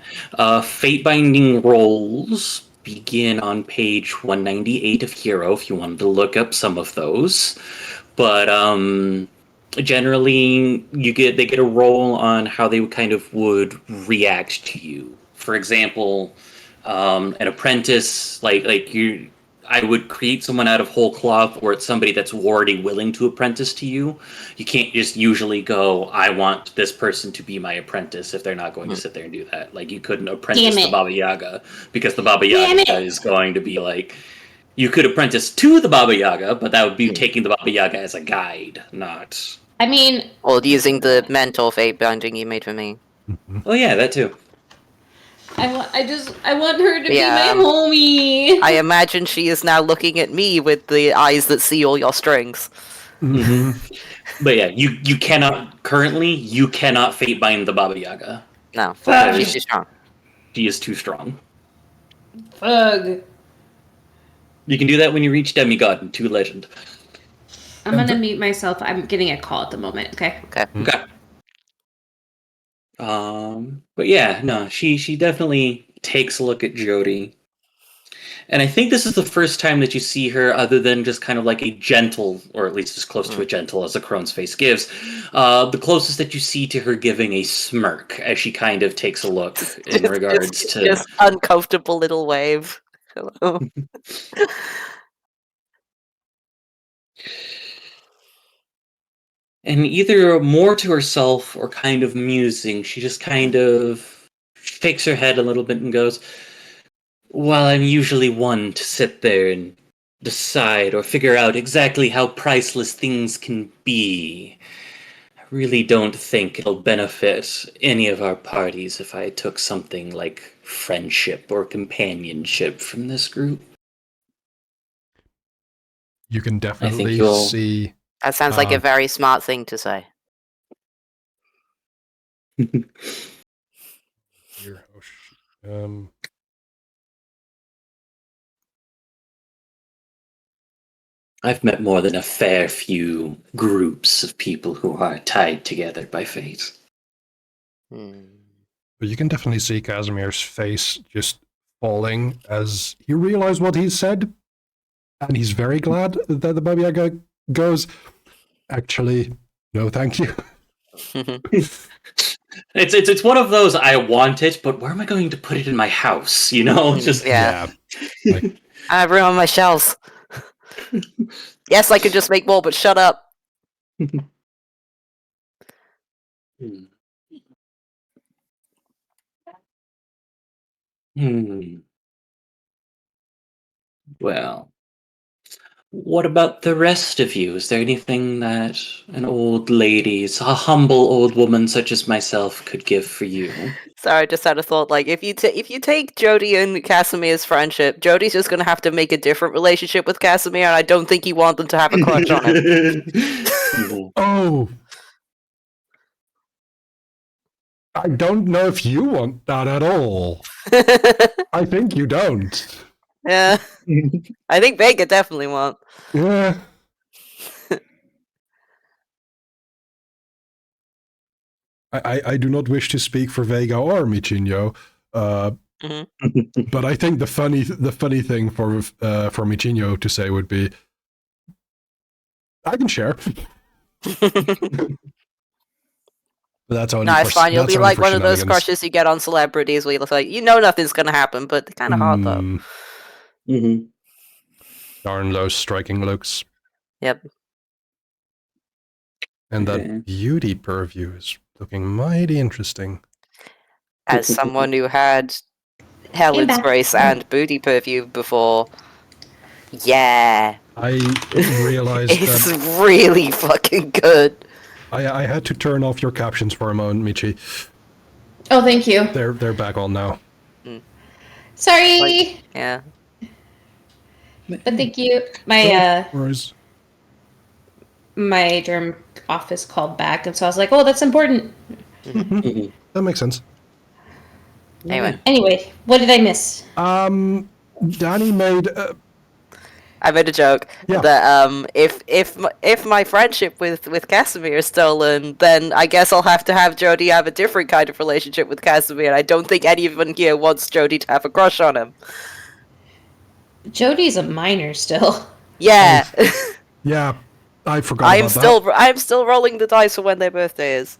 Fate binding rolls begin on page 198 of Hero if you wanted to look up some of those. But generally they get a roll on how they kind of would react to you. For example, an apprentice I would create someone out of whole cloth, or it's somebody that's already willing to apprentice to you. You can't just usually go, I want this person to be my apprentice if they're not going to sit there and do that. Like, you couldn't apprentice the Baba Yaga, because the Baba Yaga is going to be like, you could apprentice to the Baba Yaga, but that would be taking the Baba Yaga as a guide, not... I mean, Or using the mental fate binding you made for me. Oh yeah, that too. I want her to be my homie. I imagine she is now looking at me with the eyes that see all your strings. But yeah, you cannot fate bind the Baba Yaga. No, she's too strong. She is too strong. Ugh. You can do that when you reach Demigod in 2 Legend. I'm gonna mute myself. I'm getting a call at the moment. Okay. Okay. But yeah, no, she definitely takes a look at Jody. And I think this is the first time that you see her, other than just kind of like a gentle, or at least as close to a gentle as a crone's face gives, the closest that you see to her giving a smirk as she kind of takes a look in regards to... Just uncomfortable little wave. Hello. And either more to herself or kind of musing, she just kind of shakes her head a little bit and goes, while I'm usually one to sit there and decide or figure out exactly how priceless things can be, I really don't think it'll benefit any of our parties if I took something like friendship or companionship from this group. You can definitely see... That sounds like a very smart thing to say. Here, I've met more than a fair few groups of people who are tied together by fate. But you can definitely see Casimir's face just falling as he realized what he said, and he's very glad that the Baba Yaga goes, actually, no thank you. It's one of those, I want it, but where am I going to put it in my house? You know, just yeah. Like, I have room on my shelves. Yes, I could just make more, but shut up. Well, what about the rest of you? Is there anything that an old lady, a humble old woman such as myself, could give for you? Sorry, I just had a thought. Like, if you take Jody and Casimir's friendship, Jody's just gonna have to make a different relationship with Casimir, and I don't think you want them to have a crush on him. Oh, I don't know if you want that at all. I think you don't. Yeah, I think Vega definitely won't. Yeah. I do not wish to speak for Vega or Michinho, but I think the funny thing for Michinho to say would be, I can share. But that's only no, it's fine. You'll be like one of those crushes you get on celebrities where you're like, you know nothing's gonna happen, but they're kind of hard though. Darn those striking looks. Yep. And that beauty purview is looking mighty interesting. As someone who had Helen's back. Grace and Booty Perfume before. Yeah. I realized It's that really fucking good. I had to turn off your captions for a moment, Michi. Oh, thank you. They're back on now. Sorry, Yeah. but thank you. My Whereas, my derm office called back, and so I was like, "Oh, that's important." that makes sense. Anyway, Anyway, what did I miss? Danny made. I made a joke Yeah. that if my friendship with Casimir is stolen, then I guess I'll have to have Jody have a different kind of relationship with Casimir. I don't think anyone here wants Jody to have a crush on him. Jody's a minor still. Yeah. Yeah, I forgot about that. I'm still rolling the dice for when their birthday is.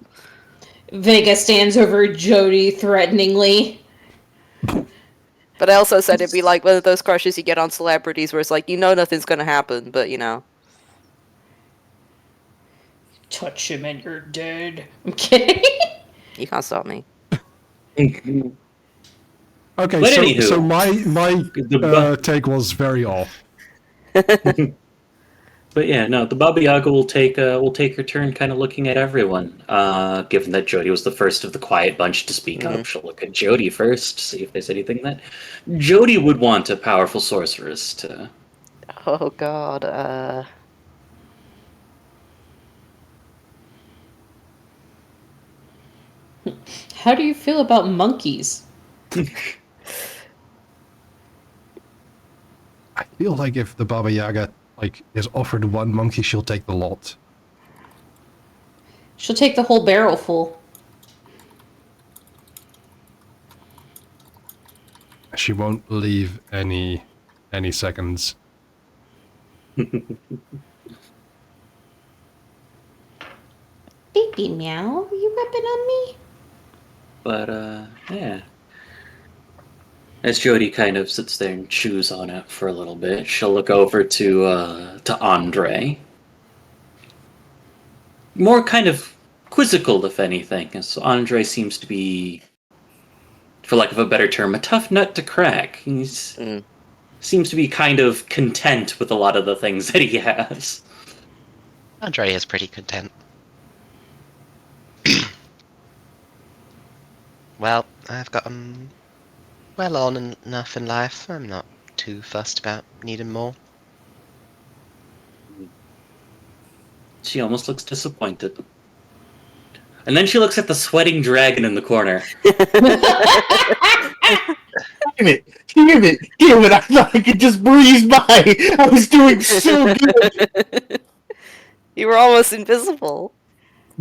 Vega stands over Jody threateningly. But I also said it'd be like one of those crushes you get on celebrities where it's like, you know nothing's gonna happen, but you know. Touch him and you're dead. I'm kidding. You can't stop me. Okay, But so anywho, so my the take was very off. But yeah, no, the Baba Yaga will take her turn, kind of looking at everyone. Given that Jody was the first of the quiet bunch to speak up, she'll look at Jody first, see if there's anything that Jody would want a powerful sorceress to. Oh god, How do you feel about monkeys? I feel like if the Baba Yaga is offered one monkey, she'll take the lot. She'll take the whole barrel full. She won't leave any seconds. Baby meow, are you rubbing on me? But yeah. As Jody kind of sits there and chews on it for a little bit, she'll look over to Andre. More kind of quizzical, if anything, as Andre seems to be, for lack of a better term, a tough nut to crack. He's seems to be kind of content with a lot of the things that he has. Andre is pretty content. Well, I've gotten well on enough in life. I'm not too fussed about needing more. She almost looks disappointed. And then she looks at the sweating dragon in the corner. Damn it! Damn it! Damn it! I thought I could just breeze by! I was doing so good! you were almost invisible.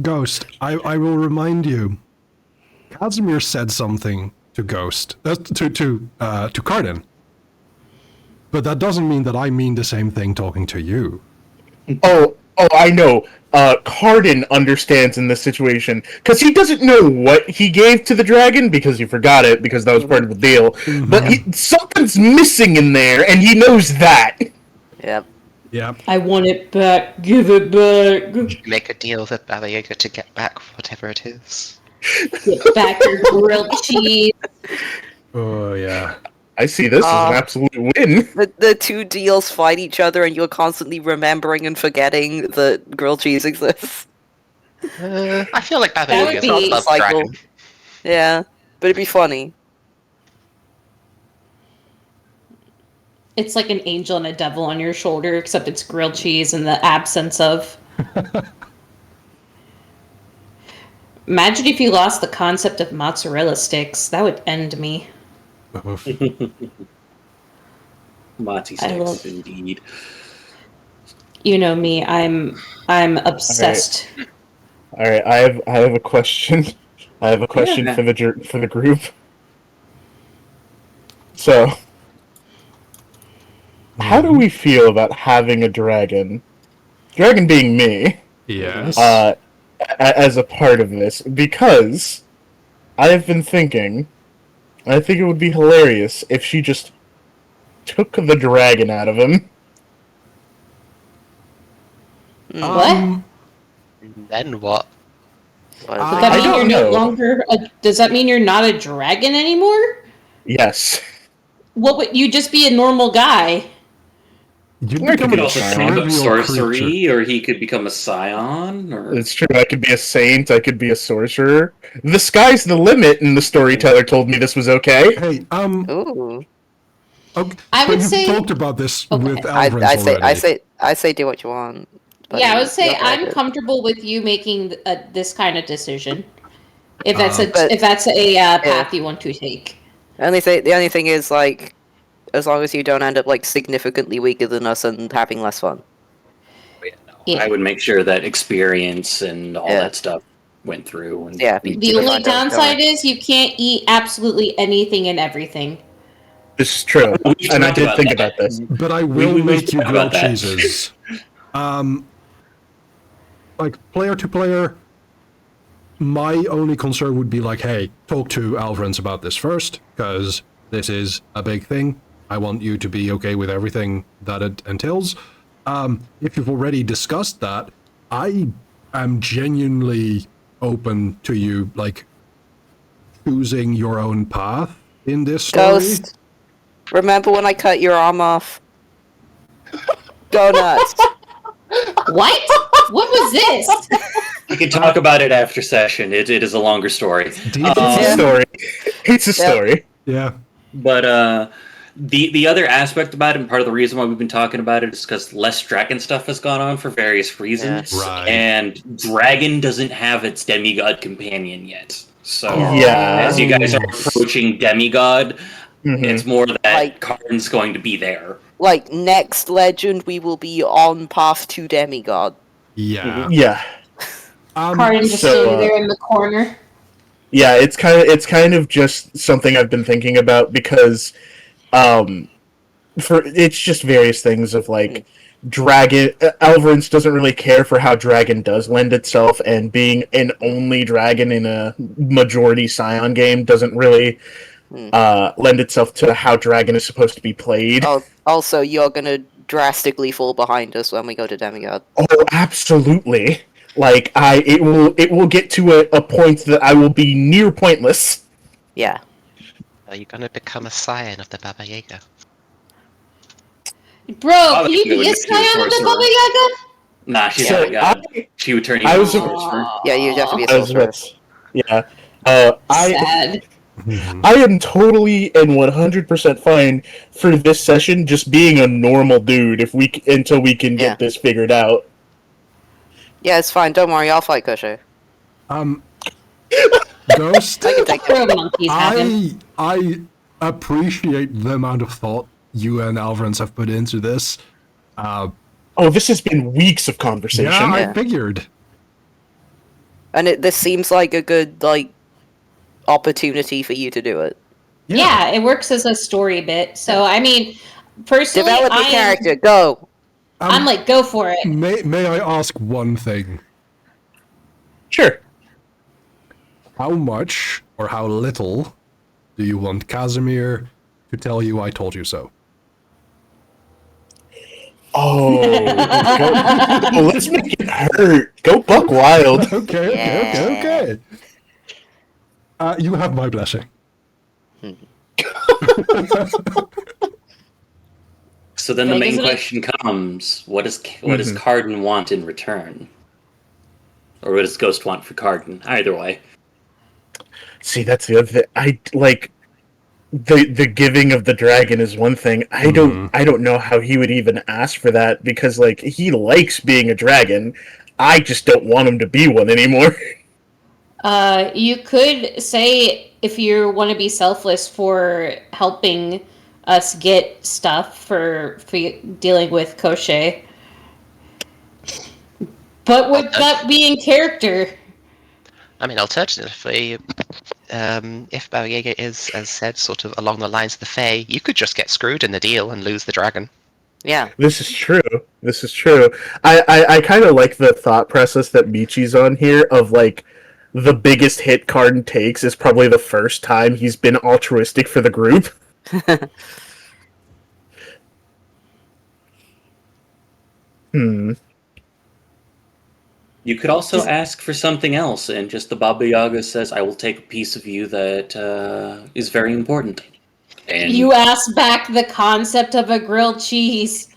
Ghost, I will remind you. Casimir said something to Ghost, to Cardin. But that doesn't mean that I mean the same thing talking to you. Oh, I know. Cardin understands in this situation, because he doesn't know what he gave to the dragon, because he forgot it, because that was part of the deal. But something's missing in there, and he knows that. Yep. Yep. I want it back. Give it back. Make a deal with Baba Yaga to get back whatever it is. Get back your grilled cheese. Oh, yeah. I see this as an absolute win. The two deals fight each other and you're constantly remembering and forgetting that grilled cheese exists. I feel like Baba That would Yaga's not be- above Cycle. dragon. Yeah, but it'd be funny. It's like an angel and a devil on your shoulder, except it's grilled cheese in the absence of. Imagine if you lost the concept of mozzarella sticks. That would end me. Mati I sticks, love- indeed. You know me. I'm obsessed. All right, I have a question. I have a question Yeah. for the group. So, how do we feel about having a dragon? Dragon being me, Yes. as a part of this, because I have been thinking. I think it would be hilarious if she just took the dragon out of him. What? Then what? What is Does it? that I mean don't you're no know. longer? Does that mean you're not a dragon anymore? Yes. What would you just be a normal guy? You'd Or he become could a also take up trivial sorcery, creature. or he could become a Scion, or It's true. I could be a saint. I could be a sorcerer. The sky's the limit, and the storyteller told me this was okay. Hey, Ooh. okay, I so would you've say- talked about this Okay. with Alvarez I say, already. I say, do what you want. But Yeah, I would say you'll I'm take it. comfortable with you making this kind of decision. If that's But- if that's a path you want to take. The only thing is, like, as long as you don't end up, like, significantly weaker than us and having less fun. Yeah. I would make sure that experience and all Yeah. that stuff went through. And Yeah. The Keep in only mind how it's downside going. is you can't eat absolutely anything and everything. This is true, We've and I talked did about think that. about this. But I We- will we've make you talked grilled about that. cheeses. Like, player to player, my only concern would be like, hey, talk to Alvarez about this first, because this is a big thing. I want you to be okay with everything that it entails. If you've already discussed that, I am genuinely open to you, like, choosing your own path in this story. Ghost, remember when I cut your arm off? Go nuts. What? What was this? We can talk about it after session. It is a longer story. Details? It's a story. It's a story. Yeah. But the other aspect about it, and part of the reason why we've been talking about it, is because less dragon stuff has gone on for various reasons. Yeah. Right. And dragon doesn't have its demigod companion yet. So Yeah. as you guys are approaching demigod, Mhm. it's more that Like- Karn's going to be there. Like, next legend, we will be on path to demigod. Yeah. Yeah. Carden just So, sitting there in the corner. Yeah, it's kind of just something I've been thinking about because for it's just various things of like dragon Alvarez doesn't really care for how dragon does lend itself, and being an only dragon in a majority Scion game doesn't really lend itself to how dragon is supposed to be played. Also, you're gonna drastically fall behind us when we go to demigod. Oh, absolutely. Like it will get to a point that I will be near pointless. Yeah. Are you gonna become a scion of the Baba Yaga? Bro, can you be a Scion of the Baba Yaga? Nah, she's So not a god. I- She would turn you I into a was- sorcerer. Yeah, you have to be a I was sorcerer. with, yeah. Sad. I am totally and 100% fine for this session just being a normal dude until we can get Yeah. this figured out. Yeah, it's fine. Don't worry, I'll fight Kusho. Ghost, I can take it. Poor monkeys have him. I appreciate the amount of thought you and Alvarez have put into this. Oh, this has been weeks of conversation. Yeah, I Yeah. figured. And this seems like a good, like, opportunity for you to do it. Yeah, it works as a story bit. So, I mean, personally, Develop your character. Go. I'm like, go for it. May I ask one thing? Sure. How much or how little do you want Casimir to tell you I told you so? Oh, let's make it hurt. Go buck wild. Okay. You have my blessing. So then the Like, main isn't it- question comes: what does Carden want in return, or what does Ghost want for Carden? Either way, See, that's the other thing. I like the giving of the dragon is one thing. I don't know how he would even ask for that because like he likes being a dragon. I just don't want him to be one anymore. You could say if you want to be selfless for helping us get stuff for dealing with Koche. But would that be in character? I mean, alternatively, if Baba Yaga is, as said, sort of along the lines of the Fae, you could just get screwed in the deal and lose the dragon. Yeah. This is true. I kind of like the thought process that Michi's on here of like the biggest hit Carden takes is probably the first time he's been altruistic for the group. you could also ask for something else, and just the Baba Yaga says, "I will take a piece of you that is very important." And You asked back the concept of a grilled cheese.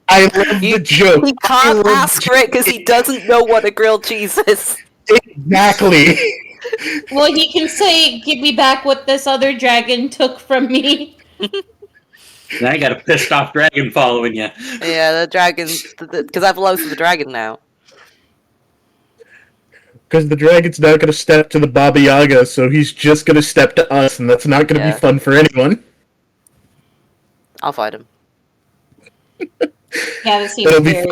I love the joke. He can't ask for it because he doesn't know what a grilled cheese is. Exactly. Well, he can say, "Give me back what this other dragon took from me." now you got a pissed off dragon following you. Yeah, the dragon, because I've lost the dragon now. Because the dragon's not going to step to the Baba Yaga, so he's just going to step to us, and that's not going to Yeah. be fun for anyone. I'll fight him. Yeah, this seems It'll be very.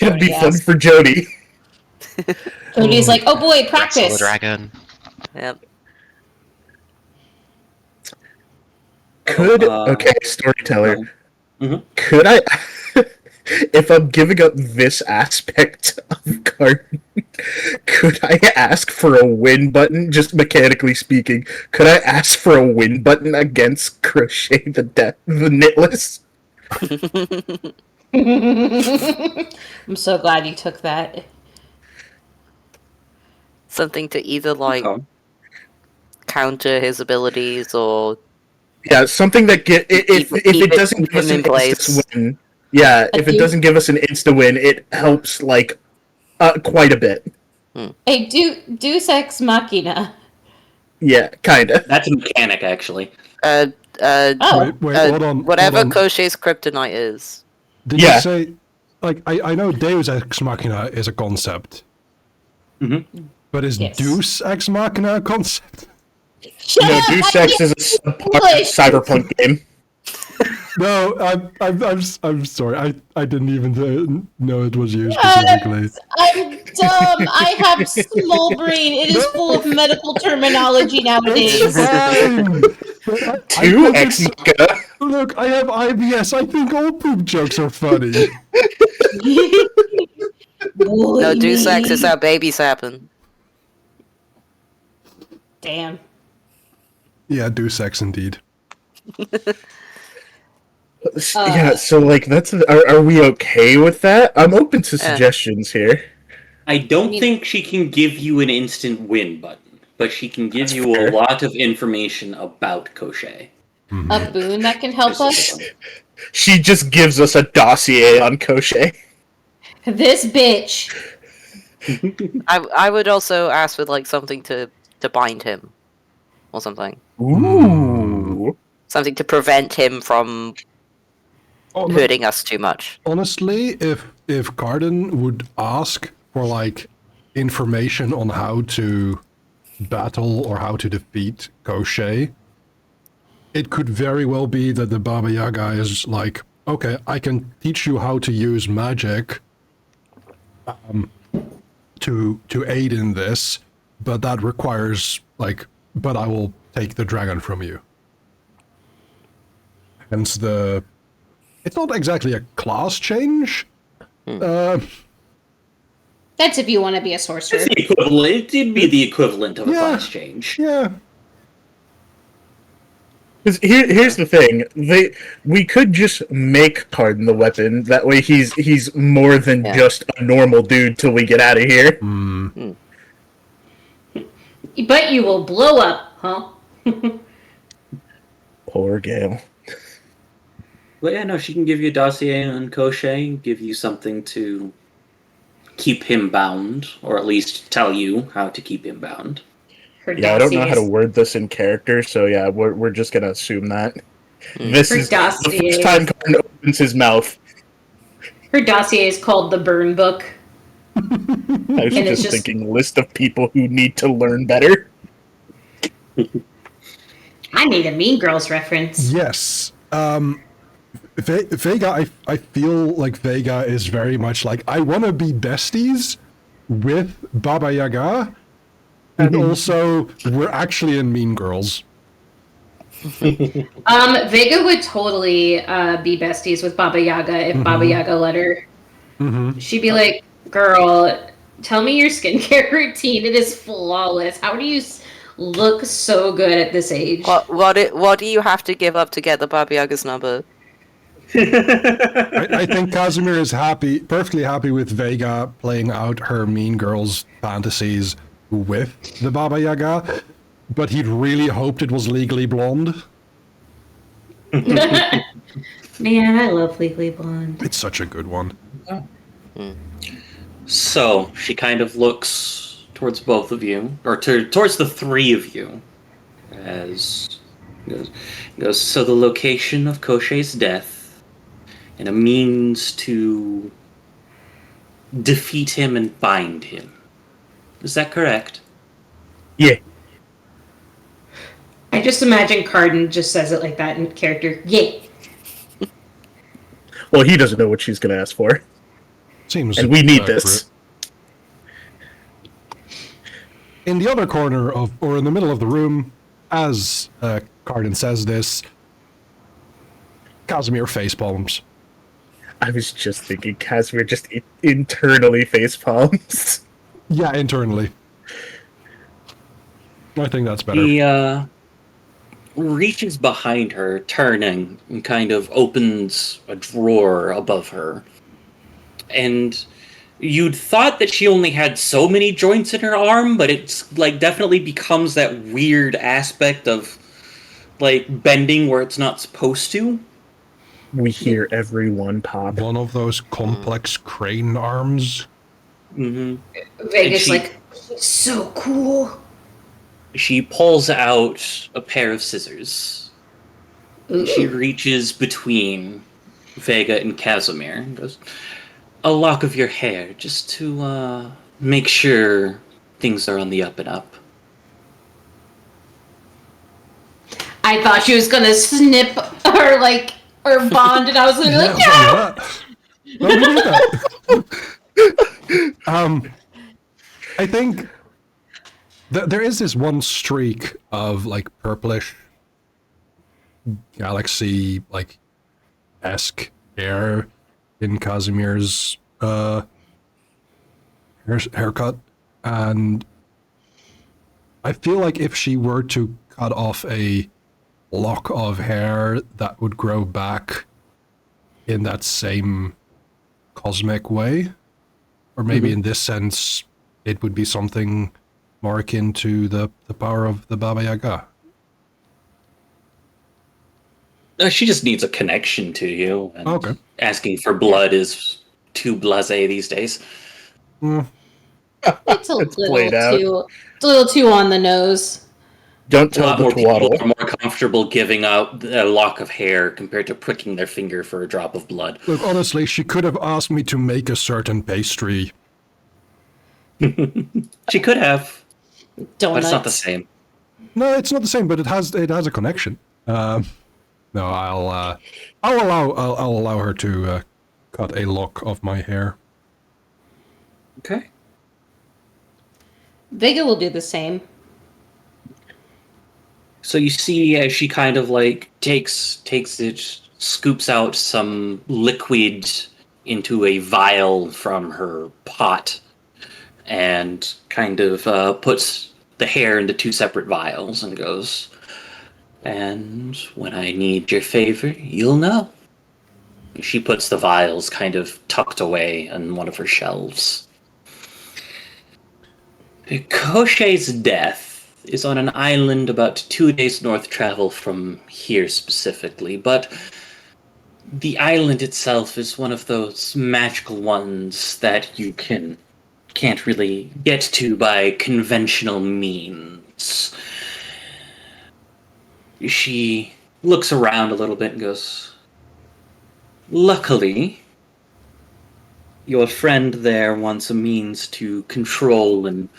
it'll be fun yes. for Jody. Cody's like, "Oh boy, Wrestle the practice." dragon. Yep. Could okay, storyteller. Mhm. Could I, if I'm giving up this aspect of garden, could I ask for a win button? Just mechanically speaking, could I ask for a win button against Crochet the Knitless? I'm so glad you took that. Something to either, like, Okay. counter his abilities or... Yeah, something that if Keep it doesn't give us him an in place. insta win. Yeah, if it doesn't give us an insta win, it helps like quite a bit. Hey, Deus Ex Machina. Yeah, kinda. That's a mechanic, actually. Oh, Wait, hold on. Whatever hold on. Crochet's kryptonite is. Did Yeah. you say, like, I know Deus Ex Machina is a concept, Mm-hmm. but is Yes. Deus Ex Machina a concept? shut No, up! Deus I Ex can't is a English. cyberpunk game. No, I'm sorry. I didn't even know it was you specifically. I'm dumb. I have small brain. It is full of medical terminology nowadays. Fine. Two Ex Machina. Look, I have IBS. I think all poop jokes are funny. No, Deus Ex Boy. is how babies happen. Damn. Yeah, Deus Ex indeed. Yeah, so like are we okay with that? I'm open to suggestions here. I don't think she can give you an instant win button, but she can give That's you fair. a lot of information about Crochet. A boon that can help us. She just gives us a dossier on Crochet. This bitch. I would also ask for, like, something to bind him. Or something. Ooh. Something to prevent him from hurting us too much. Honestly, if Garden would ask for like information on how to battle or how to defeat Crochet, it could very well be that the Baba Yaga is like, okay, I can teach you how to use magic to aid in this, but that requires like, but I will take the dragon from you. Hence the, it's not exactly a class change. That's if you want to be a sorcerer. It's the equivalent. It'd be the equivalent of a Yeah. class change. Yeah. 'Cause here's the thing: we could just make Cardin the weapon. That way, he's more than Yeah. just a normal dude till we get out of here. But you will blow up, huh? Poor Gale. But yeah, no, she can give you a dossier on Crochet, give you something to keep him bound, or at least tell you how to keep him bound. Her Yeah, I don't know how to dossiers- word this in character, so yeah, we're just gonna assume that. This Her is the dossier. first time Cardin opens his mouth. Her dossier is called the Burn Book. I was And it's just just- thinking list of people who need to learn better. I need a Mean Girls reference. Yes. Vega, I feel like Vega is very much like, I want to be besties with Baba Yaga, and also we're actually in Mean Girls. Vega would totally be besties with Baba Yaga if Baba Yaga let her. She'd be like, "Girl, tell me your skincare routine. It is flawless. How do you look so good at this age?" What do you have to give up to get the Baba Yaga's number? I think Casimir is perfectly happy with Vega playing out her Mean Girls fantasies with the Baba Yaga, but he'd really hoped it was Legally Blonde. Man, I love Legally Blonde. It's such a good one. So she kind of looks towards both of you, or towards the three of you, as goes. So the location of Koshei's death, and a means to defeat him and bind him. Is that correct? Yeah. I just imagine Carden just says it like that in character. Yeah. Well, he doesn't know what she's going to ask for. Seems And we need accurate. this. In the other corner of, or in the middle of the room, as Carden says this, Casimir facepalms. I was just thinking Casimir just internally facepalms. Yeah, internally. I think that's better. He reaches behind her, turning, and kind of opens a drawer above her. And you'd thought that she only had so many joints in her arm, but it's like definitely becomes that weird aspect of like bending where it's not supposed to. We hear everyone pop. One of those complex crane arms. Mm-hmm. Vegas, she- like, he's so cool. She pulls out a pair of scissors. Ooh. She reaches between Vega and Casimir and goes, "A lock of your hair, just to make sure things are on the up and up." I thought she was gonna snip her, like, her bond, and I was gonna be like, yeah! No, we did that. I think there is this one streak of like purplish galaxy like esque hair in Casimir's haircut, and I feel like if she were to cut off a lock of hair, that would grow back in that same cosmic way, or maybe in this sense it would be something more akin to the power of the Baba Yaga. She just needs a connection to you. And Okay. asking for blood is too blasé these days. It's a played out. it's a little too on the nose. Don't A tell lot the more people twaddle. are more comfortable giving up a lock of hair compared to pricking their finger for a drop of blood. Look, honestly, she could have asked me to make a certain pastry. She could have, but Donuts. it's not the same. No, it's not the same, but it has a connection. No, I'll allow her to cut a lock of my hair. Okay. Vega will do the same. So you see as she kind of like takes it, scoops out some liquid into a vial from her pot, and kind of puts the hair into two separate vials and goes, "And when I need your favor, you'll know." She puts the vials kind of tucked away on one of her shelves. Koshei's death is on an island about 2 days north travel from here specifically, but the island itself is one of those magical ones that you can't really get to by conventional means. She looks around a little bit and goes, "Luckily, your friend there wants a means to control and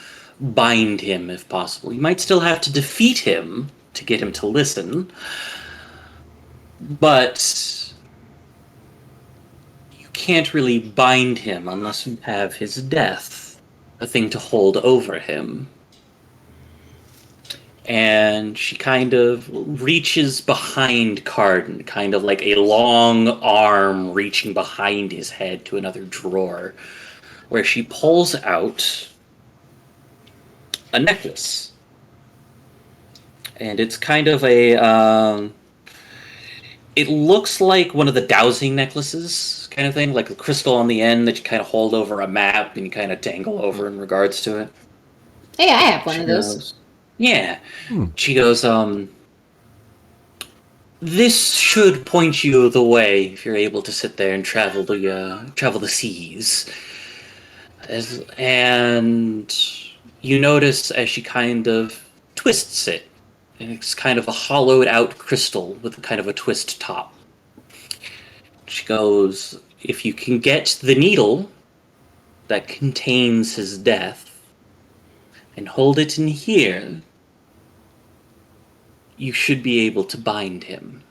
bind him if possible. You might still have to defeat him to get him to listen, but you can't really bind him unless you have his death, a thing to hold over him." And she kind of reaches behind Carden, kind of like a long arm reaching behind his head to another drawer, where she pulls out a necklace. And it's kind of a, it looks like one of the dowsing necklaces kind of thing, like a crystal on the end that you kind of hold over a map and you kind of dangle over in regards to it. Hey, I have one of those. Yeah. She goes, this should point you the way if you're able to sit there and travel the seas. And you notice as she kind of twists it, and it's kind of a hollowed out crystal with kind of a twist top. She goes, if you can get the needle that contains his death and hold it in here, you should be able to bind him.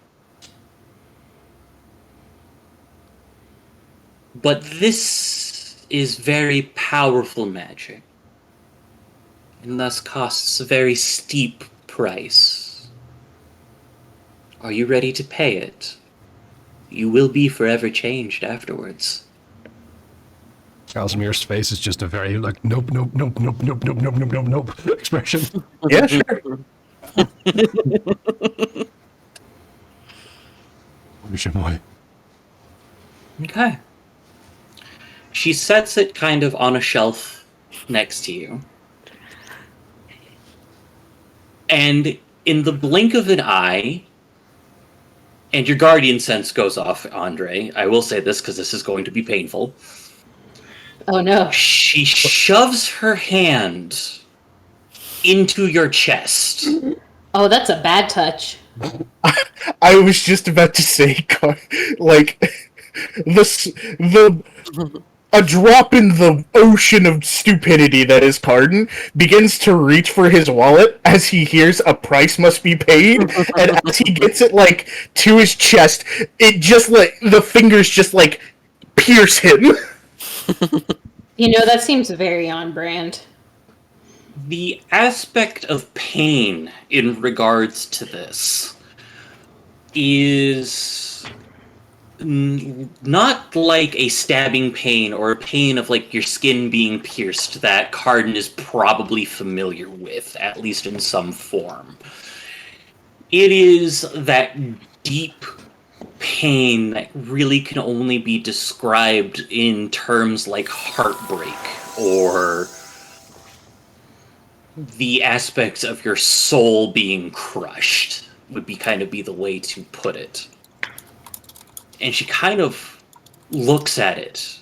But this is very powerful magic, and thus costs a very steep price. Are you ready to pay it? You will be forever changed afterwards. Casimir's face is just a very like nope, nope, nope, nope, nope, nope, nope, nope, nope, nope expression. Yeah, sure. Okay. She sets it kind of on a shelf next to you. And in the blink of an eye, and your guardian sense goes off, Andre. I will say this because this is going to be painful. Oh no. She shoves her hand into your chest. Oh, that's a bad touch. I was just about to say, like, a drop in the ocean of stupidity that is Carden begins to reach for his wallet as he hears a price must be paid, and as he gets it, like, to his chest, it just, like, the fingers just, like, pierce him. You know, that seems very on brand. The aspect of pain in regards to this is not like a stabbing pain or a pain of like your skin being pierced that Carden is probably familiar with, at least in some form. It is that deep pain that really can only be described in terms like heartbreak or the aspects of your soul being crushed would be kind of be the way to put it. And she kind of looks at it,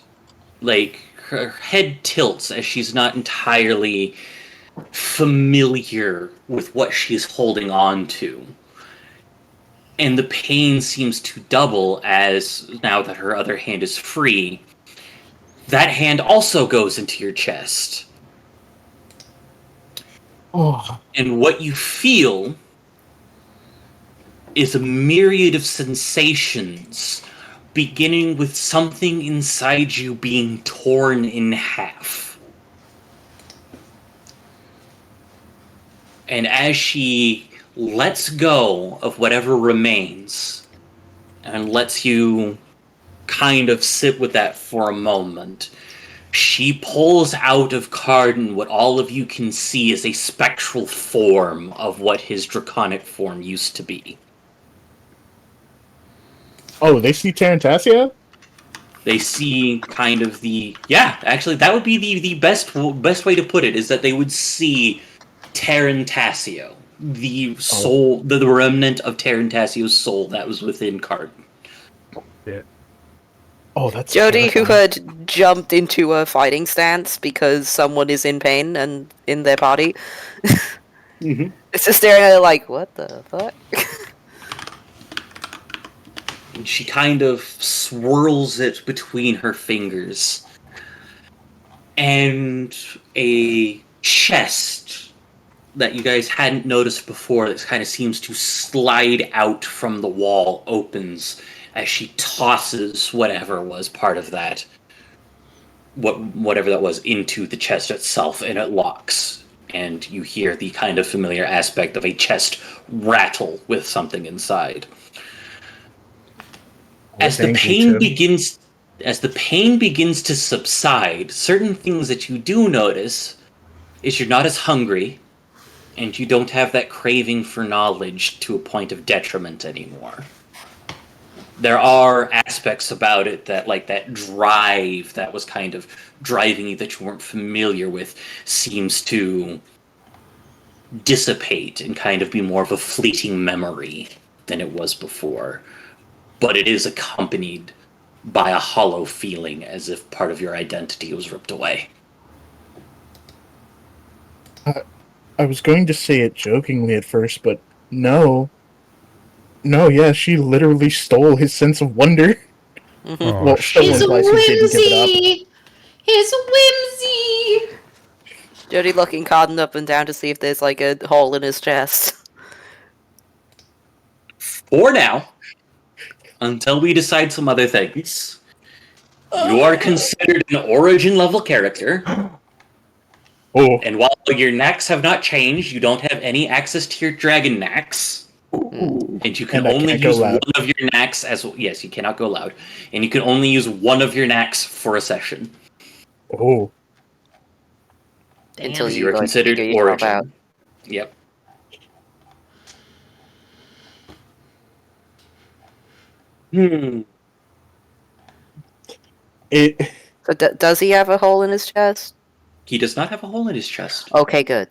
like her head tilts as she's not entirely familiar with what she's holding on to. And the pain seems to double as now that her other hand is free, that hand also goes into your chest. Oh. And what you feel is a myriad of sensations, beginning with something inside you being torn in half. And as she lets go of whatever remains and lets you kind of sit with that for a moment, she pulls out of Carden what all of you can see is a spectral form of what his draconic form used to be. Oh, they see Tarantasia? They see kind of the... Yeah, actually, that would be the best way to put it, is that they would see Tarantasio, the soul, the remnant of Tarantasio's soul that was within Carden. Yeah. Oh, that's Jody, who terrifying. had jumped into a fighting stance because someone is in pain and in their party, Mm-hmm. it's just staring at it like, what the fuck? And she kind of swirls it between her fingers. And a chest that you guys hadn't noticed before that kind of seems to slide out from the wall opens as she tosses whatever was part of that, whatever that was, into the chest itself, and it locks. And you hear the kind of familiar aspect of a chest rattle with something inside. As the pain begins to subside, certain things that you do notice is you're not as hungry, and you don't have that craving for knowledge to a point of detriment anymore. There are aspects about it that, like that drive that was kind of driving you that you weren't familiar with, seems to dissipate and kind of be more of a fleeting memory than it was before. But it is accompanied by a hollow feeling as if part of your identity was ripped away. I was going to say it jokingly at first, but no. No, yeah, she literally stole his sense of wonder. Oh, Well, His stolen wise, he didn't give it whimsy! His whimsy! Jody looking Cardin up and down to see if there's like a hole in his chest. For now, until we decide some other things, you are considered an origin level character. up. Oh, And while your knacks have not changed, you don't have any access to your dragon knacks. And you can And I only can't go use loud. one of your knacks as yes, you cannot go loud. And you can only use one of your knacks for a session. oh. Until You you are like, considered figure yourself out. origin. Yep. It. So does he have a hole in his chest? He does not have a hole in his chest. Okay, good.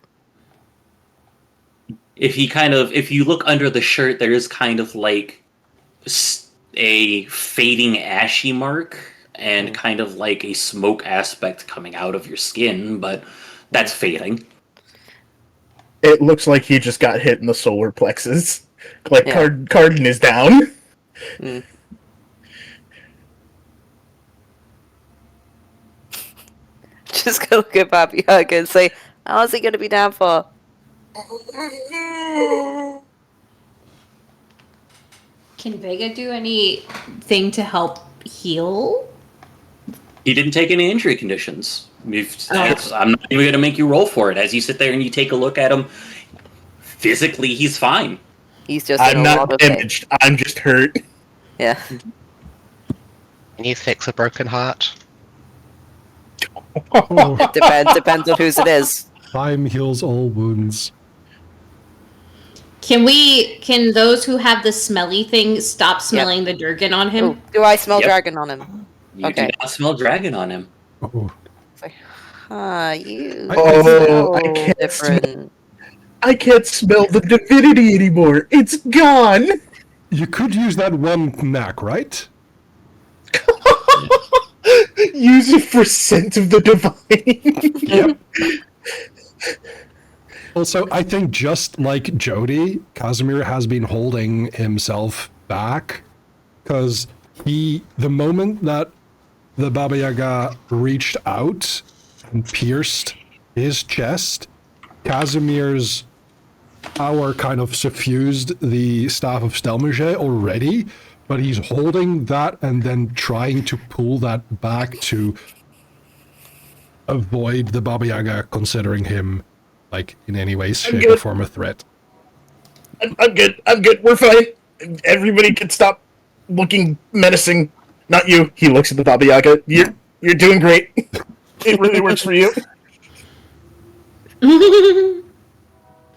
If you look under the shirt, there is kind of like a fading ashy mark and kind of like a smoke aspect coming out of your skin, but that's fading. It looks like he just got hit in the solar plexus. Like, Yeah. Cardin is down. Mm. Just go give Bobby a hug and say, how's he gonna be down for? Can Vega do anything to help heal? He didn't take any injury conditions. Oh. I'm not even going to make you roll for it. As you sit there and you take a look at him, physically he's fine. He's just in I'm a lot not of pain. damaged. I'm just hurt. Yeah. Can you fix a broken heart? oh, Depends on whose it is. time heals all wounds. Can those who have the smelly thing stop smelling the Durgan on him? Ooh, do I smell Yep. dragon on him? You Okay. do not smell dragon on him. Oh, You Oh, smell I can't different. I can't smell the divinity anymore. It's gone. you could use that one knack, right? Use it for scent of the divine. Yep. Also, I think just like Jody, Casimir has been holding himself back because the moment that the Baba Yaga reached out and pierced his chest, Casimir's power kind of suffused the Staff of Stelmage already, but he's holding that and then trying to pull that back to avoid the Baba Yaga considering him like in any way, shape, or good. form a threat. I'm good. I'm good. We're fine. Everybody can stop looking menacing. Not you. He looks at the Baba Yaga. You're doing great. It really works for you.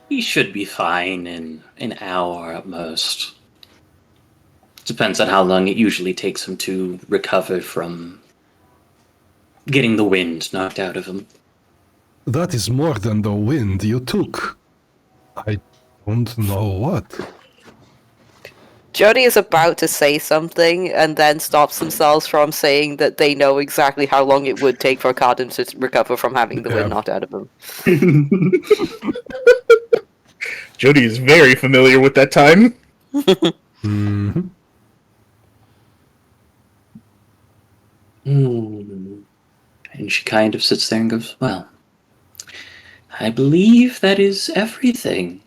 He should be fine in an hour at most. Depends on how long it usually takes him to recover from getting the wind knocked out of him. That is more than the wind you took. I don't know what. Jody is about to say something and then stops themselves from saying that they know exactly how long it would take for Cardin to recover from having the wind knocked out of him. Jody is very familiar with that time. Mm-hmm. And she kind of sits there and goes, well, I believe that is everything.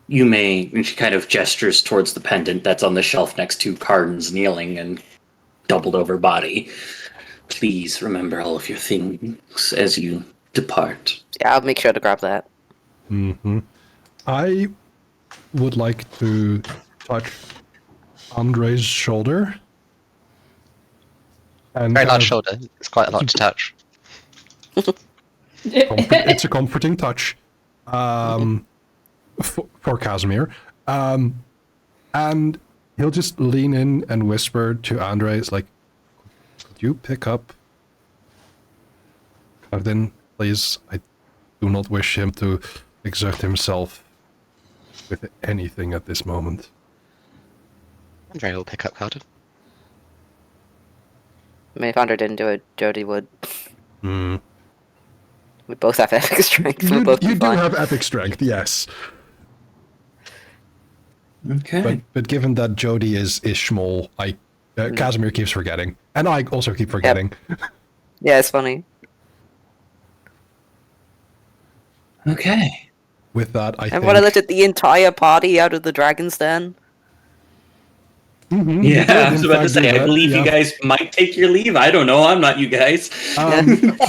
You may, and she kind of gestures towards the pendant that's on the shelf next to Cardin's kneeling and doubled over body. Please remember all of your things as you depart. Yeah, I'll make sure to grab that. Mm-hmm. I would like to touch Andre's shoulder. And Very large kind shoulder. It's quite a lot to touch. it's a comforting touch for Casimir. And he'll just lean in and whisper to Andre, it's like, could you pick up Cardin, please? I do not wish him to exert himself with anything at this moment. Andre will pick up Carden. I mean, if Andre didn't do it, Jody would. Hmm. We both have epic strength. We'll You, both be you do fine. have epic strength, yes. Okay. But given that Jody is small, Casimir keeps forgetting. And I also keep forgetting. Yeah, it's funny. Okay. With that, I And think... when I lifted the entire party out of the dragon's den. Mhm, you Yeah, did, I was in about to fact, do say, I that, believe yeah. you guys might take your leave. I don't know. I'm not you guys. I think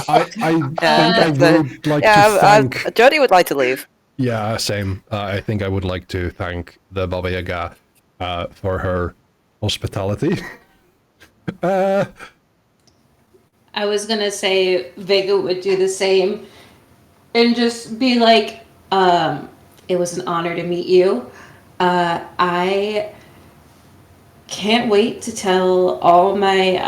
I would like to thank... Jody would like to leave. Yeah, same. I think I would like to thank the Baba Yaga for her hospitality. I was gonna say Vega would do the same and just be like, it was an honor to meet you. I can't wait to tell all my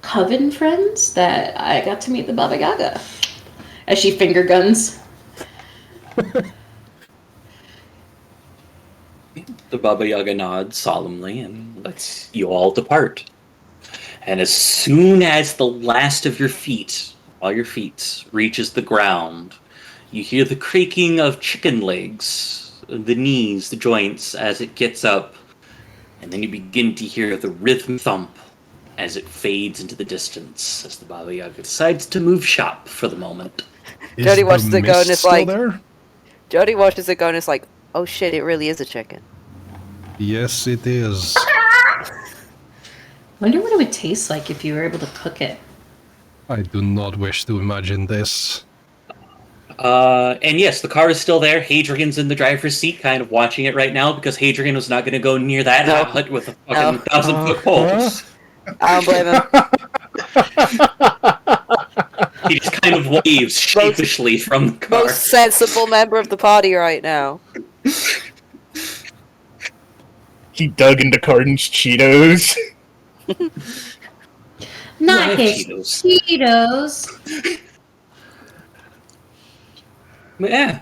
coven friends that I got to meet the Baba Yaga. As she finger guns. The Baba Yaga nods solemnly and lets you all depart. And as soon as the last of your feet, all your feet, reaches the ground, you hear the creaking of chicken legs, the knees, the joints, as it gets up. And then you begin to hear the rhythm thump as it fades into the distance, as the Baba Yaga decides to move shop for the moment. Is Jody the watches it go and mist it's still like... there? Jody watches it go and it's like, oh shit, it really is a chicken. Yes, it is. Wonder what it would taste like if you were able to cook it. I do not wish to imagine this. And yes, the car is still there. Hadrian's in the driver's seat, kind of watching it right now, because Hadrian was not going to go near that No. hut with a No. fucking 1,000-foot poles. I don't blame him. He just kind of waves sheepishly from the car. Most sensible member of the party right now. He dug into Carden's Cheetos. Not Live his Cheetos. Cheetos. But yeah.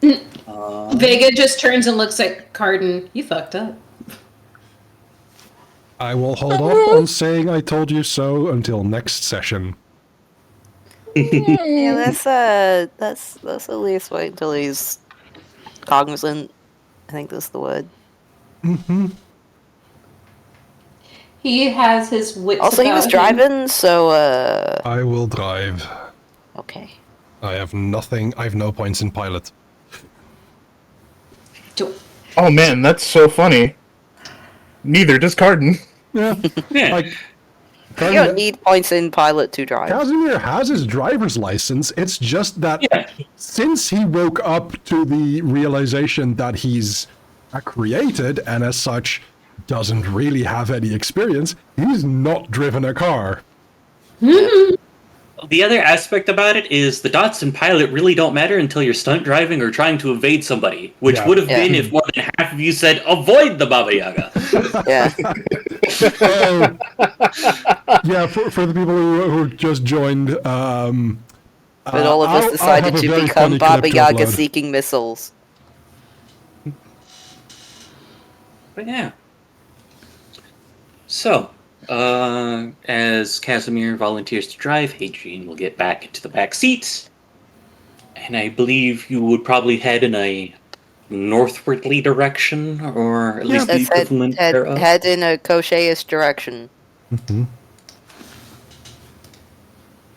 Vega just turns and looks at Carden. You fucked up. I will hold off on saying I told you so until next session. Yeah, let's at least wait until he's cognizant. I think that's the word. Mm-hmm. He has his wits Also, he was about him. driving, so I will drive. okay. I have nothing. I have no points in pilot. Oh man, that's so funny. Neither does Carden. Yeah. Yeah. Like, You don't need points in pilot to drive. Casimir has his driver's license. It's just that Yeah. since he woke up to the realization that he's created and as such doesn't really have any experience, he's not driven a car. The other aspect about it is the dots in pilot really don't matter until you're stunt driving or trying to evade somebody, which Yeah. would have Yeah. been if more than half of you said, avoid the Baba Yaga. Yeah. Yeah, for the people who just joined, But all of us I'll decided have a to very become funny Baba clip to Yaga upload. seeking missiles. But yeah. So, as Casimir volunteers to drive, Hadrian will get back into the back seat. And I believe you would probably head in a northwardly direction, or at least the Let's equivalent thereof. head in a Kosheish direction.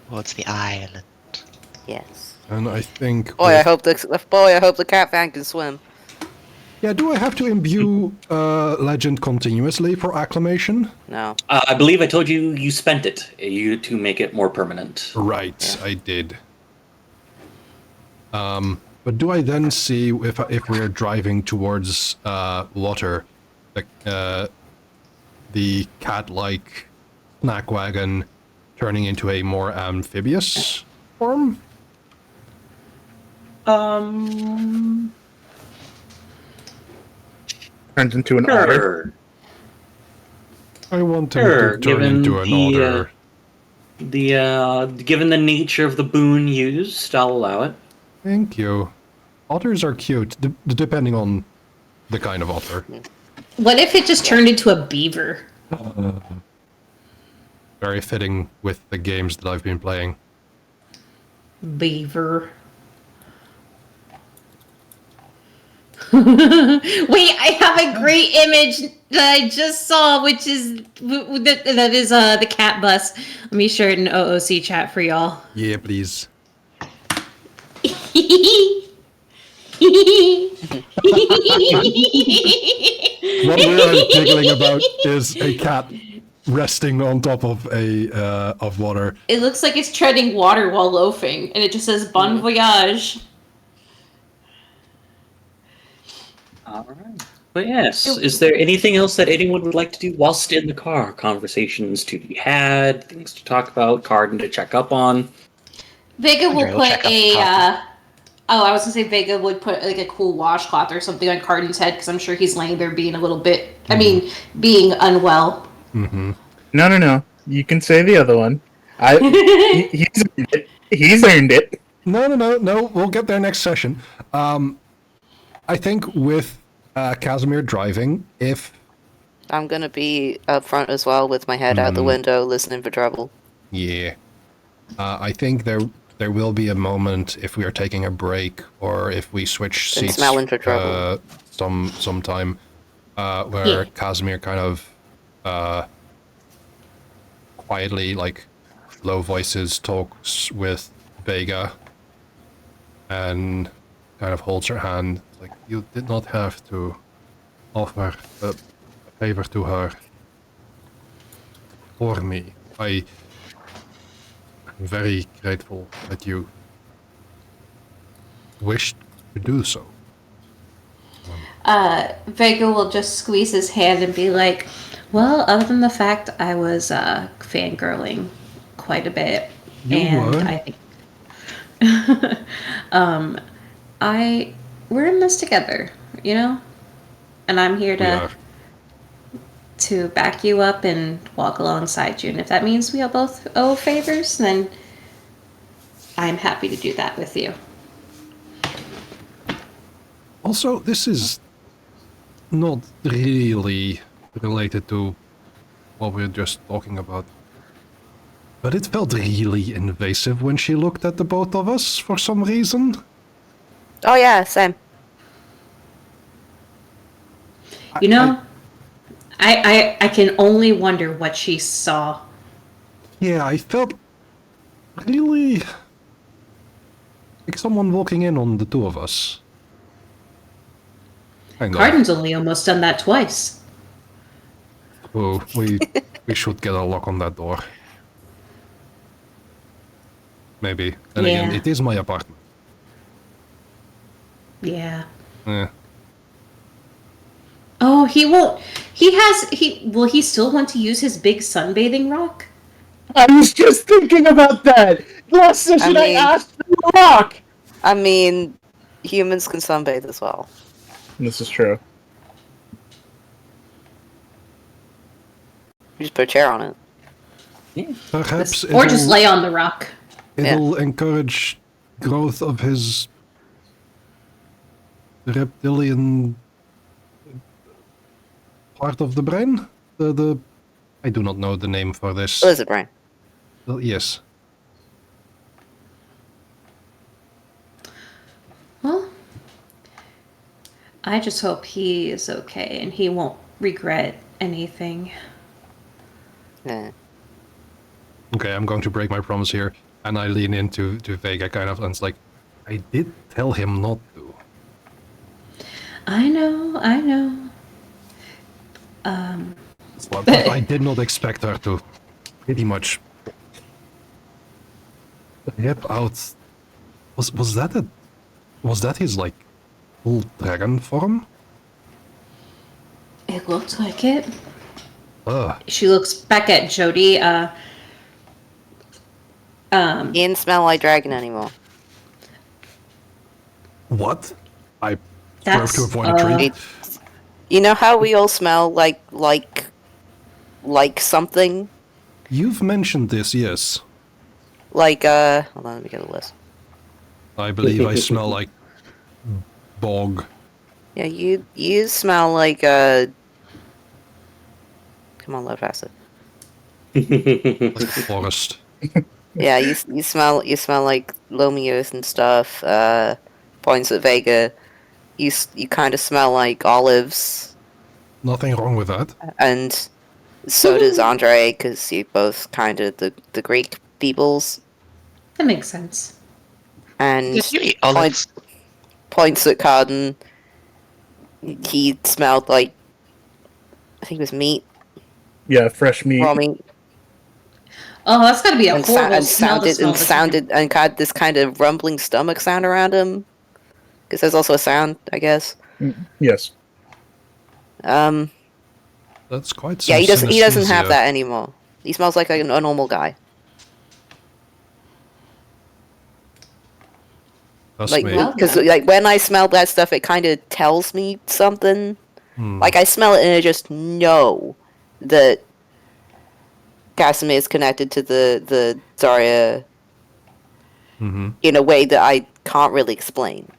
Towards the island. Yes. And I think... Boy, I hope the cat fan can swim. Yeah, do I have to imbue legend continuously for acclamation? No. I believe I told you you spent it to make it more permanent. Right, I did. But do I then see if we're driving towards water, the cat-like snack wagon turning into a more amphibious form? Turns into an otter. Sure. I want him Sure, to turn given into an the, otter. Given the nature of the boon used, I'll allow it. Thank you. Otters are cute, depending on the kind of otter. What if it just turned into a beaver? Very fitting with the games that I've been playing. Beaver. Wait, I have a great image that I just saw, which is that is the cat bus. Let me share it in OOC chat for y'all. Yeah, please. What we are giggling about is a cat resting on top of of water. It looks like it's treading water while loafing, and it just says "Bon voyage." All right. But yes, is there anything else that anyone would like to do whilst in the car? Conversations to be had, things to talk about, Carden to check up on. Vega will Andre will check put up the coffee. I was gonna say Vega would put like a cool washcloth or something on Carden's head because I'm sure he's laying there being a little bit. I mean, being unwell. Mm-hmm. No. You can say the other one. He's earned it. He's earned it. No. We'll get there next session. I think with Casimir driving, if I'm gonna be up front as well with my head out the window, listening for trouble. yeah, I think there will be a moment if we are taking a break or if we switch Then seats smelling for trouble. sometime where Yeah. Casimir kind of quietly, like low voices, talks with Vega and kind of holds her hand. Like, you did not have to offer a favor to her for me. I'm very grateful that you wished to do so. Vega will just squeeze his hand and be like, "Well, other than the fact I was fangirling quite a bit, You and were? I think we're in this together, you know, and I'm here We to are. back you up and walk alongside you. And if that means we all both owe favors, then I'm happy to do that with you." Also, this is not really related to what we we're just talking about. But it felt really invasive when she looked at the both of us for some reason. Oh yeah, same. You know, I can only wonder what she saw. Yeah, I felt really like someone walking in on the two of us. Hang on. Carden's only almost done that twice. Oh, we should get a lock on that door. Maybe. Then again, Yeah. it is my apartment. Yeah. Eh. Oh, he won't. Will he still want to use his big sunbathing rock? I was just thinking about that. Last session I mean- asked for the rock. I mean, humans can sunbathe as well. This is true. You just put a chair on it. Perhaps Or just lay on the rock. it'll encourage growth of his reptilian part of the brain. The I do not know the name for this. Lizard brain. Well, yes. Well, I just hope he is okay and he won't regret anything. Yeah. Okay, I'm going to break my promise here, and I lean into Vega kind of, and it's like, I did tell him not to. I know. But I did not expect her to pretty much rip out. Was that his like full dragon form? It looked like it. Ugh. She looks back at Jody. He didn't smell like dragon anymore. What? I swerved That's, to avoid a tree. It's, you know how we all smell like something? You've mentioned this, yes. Like, hold on, let me get a list. I believe I smell like bog. Yeah, you smell like, come on, load faster. Like forest. Yeah, you smell like loamy earth and stuff. Points at Vega. You kind of smell like olives, Nothing wrong with that. and so does Andre, because you both kind of the Greek peoples. That makes sense. And You eat olives. points at Carden. He smelled like, I think it was meat, Yeah, fresh meat. raw meat, Oh, that's got to be a and, horrible smell to smell. sounded and had this kind of rumbling stomach sound around him. Because there's also a sound, I guess. Yes. That's quite some Yeah, he doesn't have synesthesia. that anymore. He smells like a normal guy. Trust Like, me. Well because then. like when I smell that stuff, it kind of tells me something. Like I smell it and I just know that Casimir is connected to the Zarya in a way that I can't really explain.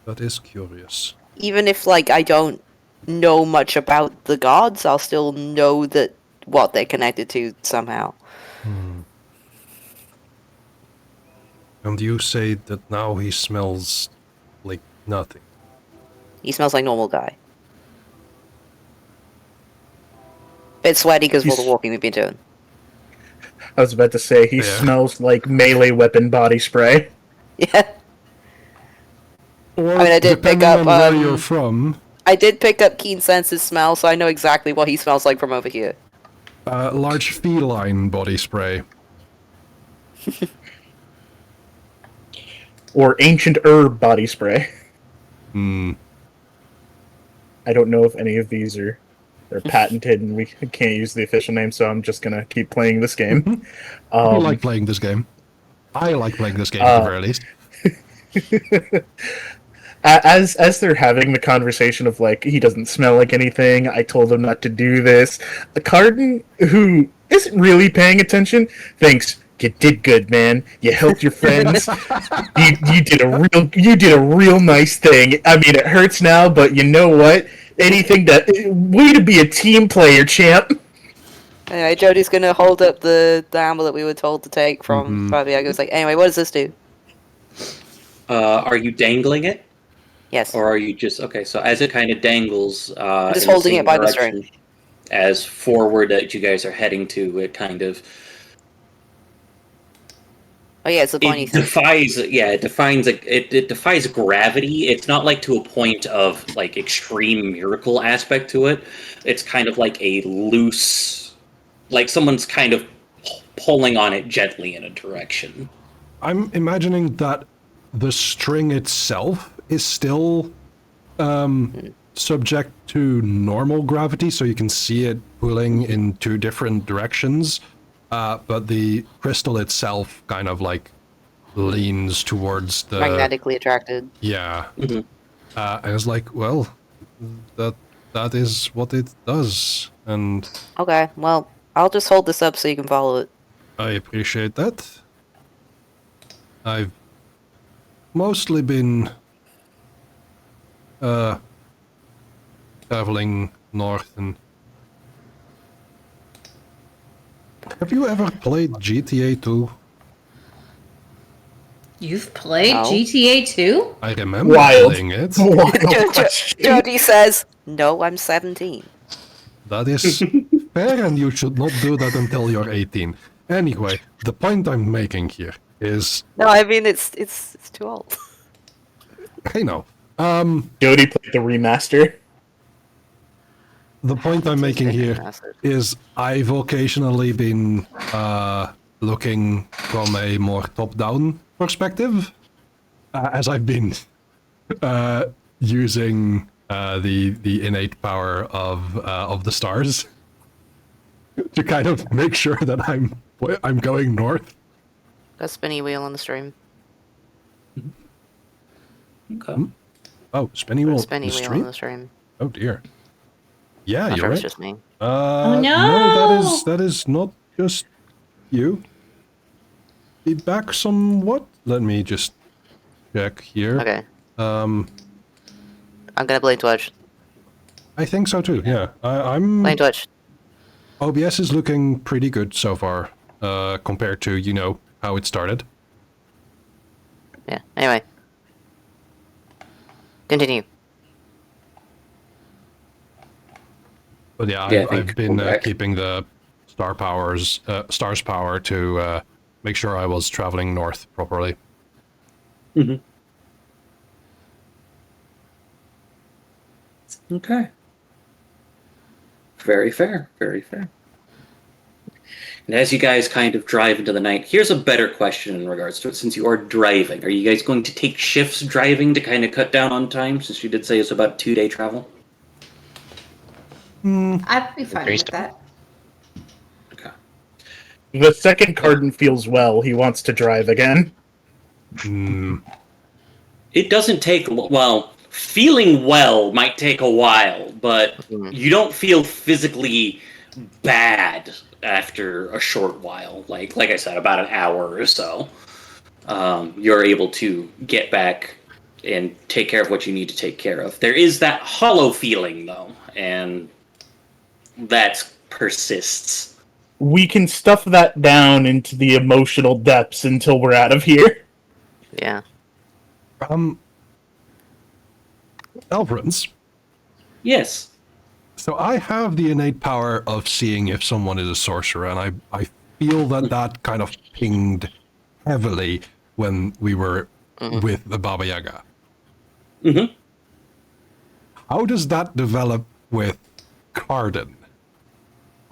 That is curious. Even if like I don't know much about the gods, I'll still know that what they're connected to somehow. And you say that now he smells like nothing. He smells like normal guy. Bit sweaty because of all the walking we've been doing. I was about to say, he Yeah. smells like melee weapon body spray. Yeah. Or I mean, I did pick depending up, on where you're from, I did pick up keen senses smell, so I know exactly what he smells like from over here. large feline body spray. Or ancient herb body spray. I don't know if any of these are patented and we can't use the official name, so I'm just gonna keep playing this game. I like playing this game. I like playing this game at the very least. As they're having the conversation of like, he doesn't smell like anything, I told him not to do this, Carden, who isn't really paying attention, thinks, you did good, man. You helped your friends. you did a real nice thing. I mean, it hurts now, but you know what? Anything that way to be a team player, champ. Anyway, Jody's gonna hold up the ammo that we were told to take from Fabiago. It's like, anyway, what does this do? Are you dangling it? Yes. Or are you just okay? So as it kind of dangles, I'm just in the holding same it by the direction string. as forward that you guys are heading to, it kind of Oh yeah, it's a pointy it thing. defies. Yeah, it defies gravity. It's not like to a point of like extreme miracle aspect to it. It's kind of like a loose, like someone's kind of pulling on it gently in a direction. I'm imagining that the string itself is still subject to normal gravity, so you can see it pulling in two different directions, but the crystal itself kind of like leans towards the... Magnetically attracted. Yeah. Mhm. And it's like, well, that is what it does, and Okay, well, I'll just hold this up so you can follow it. I appreciate that. I've mostly been traveling north, and have you ever played GTA 2? You've played No. GTA 2? I remember Wild. playing it. Wild question. Jody says, "No, I'm 17." That is fair, and you should not do that until you're 18. Anyway, the point I'm making here is, No, I mean it's too old. I know. Jody played the remaster. The point I'm making here is I've occasionally been looking from a more top-down perspective, as I've been using the innate power of the stars to kind of make sure that I'm going north. A spinny wheel on the stream. Okay. Oh, spinny wheel. Spinny the wheel stream? on the stream. Oh dear. Yeah, Not you're sure if right. it's just me. Oh, No, no! that is not just you. Feedback somewhat. Let me just check here. Okay. Um, I'm gonna blame Twitch. I think so too. Yeah, I'm. Blame Twitch. OBS is looking pretty good so far, compared to how it started. Yeah. Anyway. Continue. But yeah, Yeah, I I've think been we're back. keeping the stars power to make sure I was traveling north properly. Okay. Very fair. Very fair. And as you guys kind of drive into the night, here's a better question in regards to it. Since you are driving, are you guys going to take shifts driving to kind of cut down on time? Since you did say it's about 2-day travel. I'd be fine Agreed. with that. Okay. The second Cardin feels well, he wants to drive again. It doesn't take well. Feeling well might take a while, but you don't feel physically bad after a short while. Like I said, about an hour or so, you're able to get back and take care of what you need to take care of. There is that hollow feeling though, and that persists. We can stuff that down into the emotional depths until we're out of here. Yeah. Elvrons. Yes. So I have the innate power of seeing if someone is a sorcerer, and I feel that kind of pinged heavily when we were with the Baba Yaga. Mm-hmm. How does that develop with Cardin?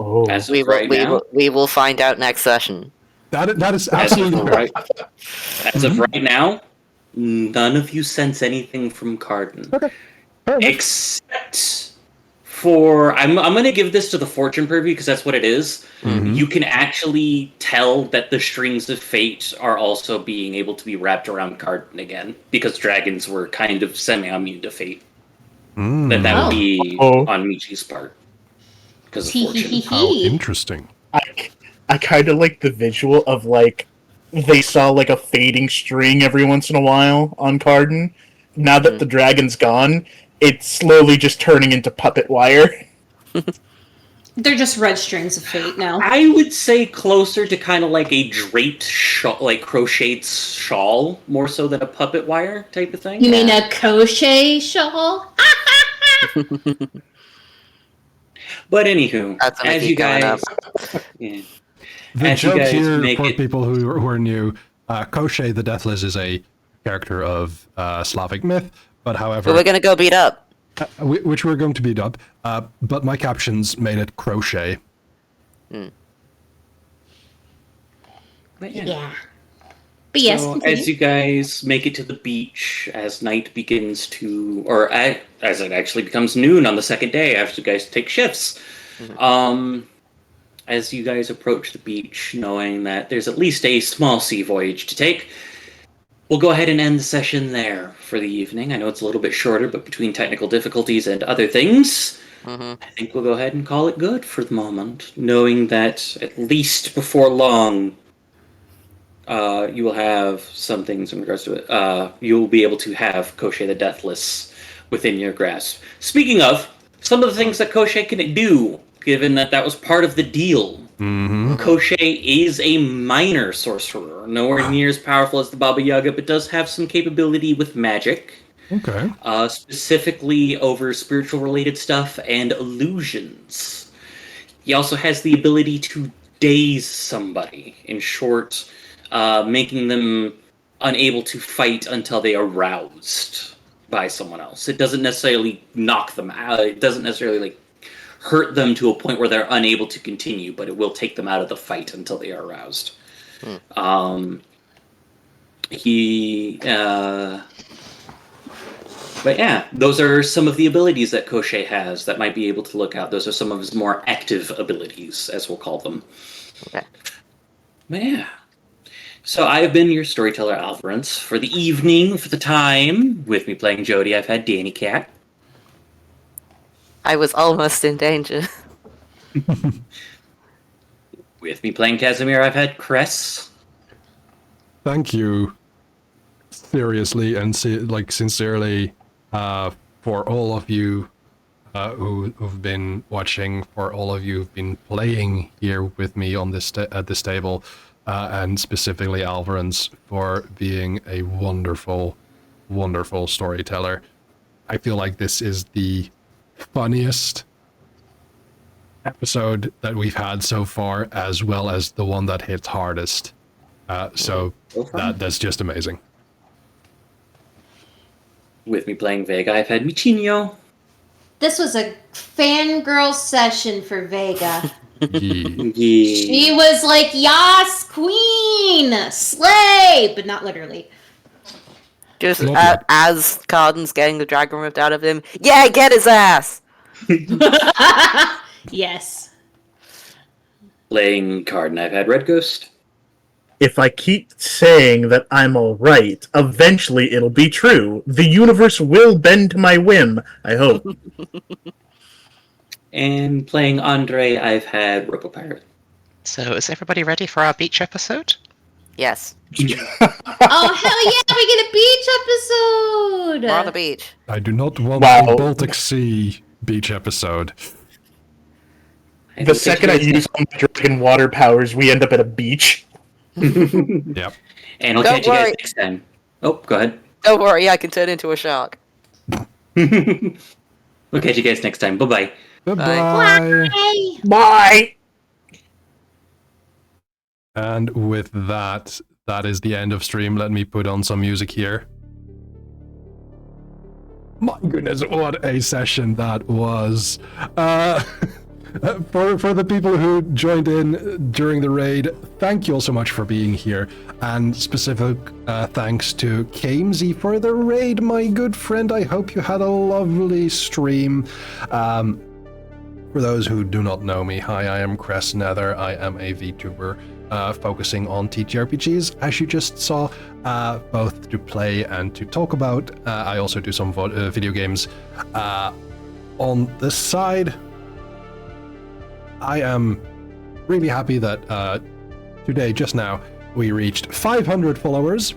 Oh. As We of will. right now, We will find out next session. That is as absolutely of right. as of right now, none of you sense anything from Cardin. Okay. Fair enough. Except for I'm gonna give this to the fortune purview because that's what it is. You can actually tell that the strings of fate are also being able to be wrapped around Cardin again because dragons were kind of semi-immune to fate. That would be on Michi's part because of fortune. How interesting. I kind of like the visual of, like, they saw, like, a fading string every once in a while on Cardin. Now that the dragon's gone, it's slowly just turning into puppet wire. They're just red strings of fate now. I would say closer to kind of like a draped shawl, like crocheted shawl, more so than a puppet wire type of thing. You mean a crochet shawl? But anywho, That's gonna as keep you going guys, up. yeah, The as you joke guys here make for it, people who are new, Koshchei the Deathless is a character of Slavic myth, but however, But we're gonna go beat up. which we're going to beat up. But my captions made it crochet. but yeah. Yeah. But yes, So continue. as you guys make it to the beach, as night begins to, or as it actually becomes noon on the second day, after you guys take shifts, as you guys approach the beach, knowing that there's at least a small sea voyage to take, we'll go ahead and end the session there for the evening. I know it's a little bit shorter, but between technical difficulties and other things, I think we'll go ahead and call it good for the moment, knowing that at least before long, you will have some things in regards to it. You will be able to have Koshchei the Deathless within your grasp. Speaking of, some of the things that Koshchei can do, given that that was part of the deal. Koshchei is a minor sorcerer, nowhere near as powerful as the Baba Yaga, but does have some capability with magic. Okay. Specifically over spiritual related stuff and illusions. He also has the ability to daze somebody, in short, making them unable to fight until they are roused by someone else. It doesn't necessarily knock them out. It doesn't necessarily like hurt them to a point where they're unable to continue, but it will take them out of the fight until they are aroused. But yeah, those are some of the abilities that Koshchei has that might be able to look out. Those are some of his more active abilities, as we'll call them. Okay. But yeah. So I have been your storyteller, Alvarez, for the evening, for the time. With me playing Jody, I've had Danny Cat. I was almost in danger. With me playing Casimir, I've had Cress. Thank you, seriously and sincerely, for all of you who've been watching, for all of you who've been playing here with me on this at this table, and specifically Alvarans for being a wonderful, wonderful storyteller. I feel like this is the funniest episode that we've had so far, as well as the one that hits hardest. So that's just amazing. With me playing Vega, I've had Michinho. This was a fangirl session for Vega. Yeah. She was like, "Yas, queen! Slay!" But not literally. Just Love that. as Carden's getting the dragon ripped out of him. Yeah, get his ass! Yes. Playing Cardin, I've had Red Ghost. If I keep saying that I'm alright, eventually it'll be true. The universe will bend to my whim, I hope. And playing Andre, I've had Robo Pirate. So is everybody ready for our beach episode? Yes. Oh, hell yeah, we get a beach episode! We're on the beach. I do not want Wow. a Baltic Sea beach episode. The second I use all my drinking water powers, we end up at a beach. Yep. And I'll Don't catch you guys worry. next time. Oh, go ahead. Don't worry, I can turn into a shark. We'll catch you guys next time. Bye-bye. Goodbye. Hey! Bye! And with that, that is the end of stream. Let me put on some music here. My goodness, what a session that was. For the people who joined in during the raid, thank you all so much for being here. And specific thanks to Kamesy for the raid, my good friend. I hope you had a lovely stream. For those who do not know me, hi, I am Cress Nether. I am a VTuber focusing on TTRPGs, as you just saw, both to play and to talk about. I also do some video games. On the side, I am really happy that today, just now, we reached 500 followers.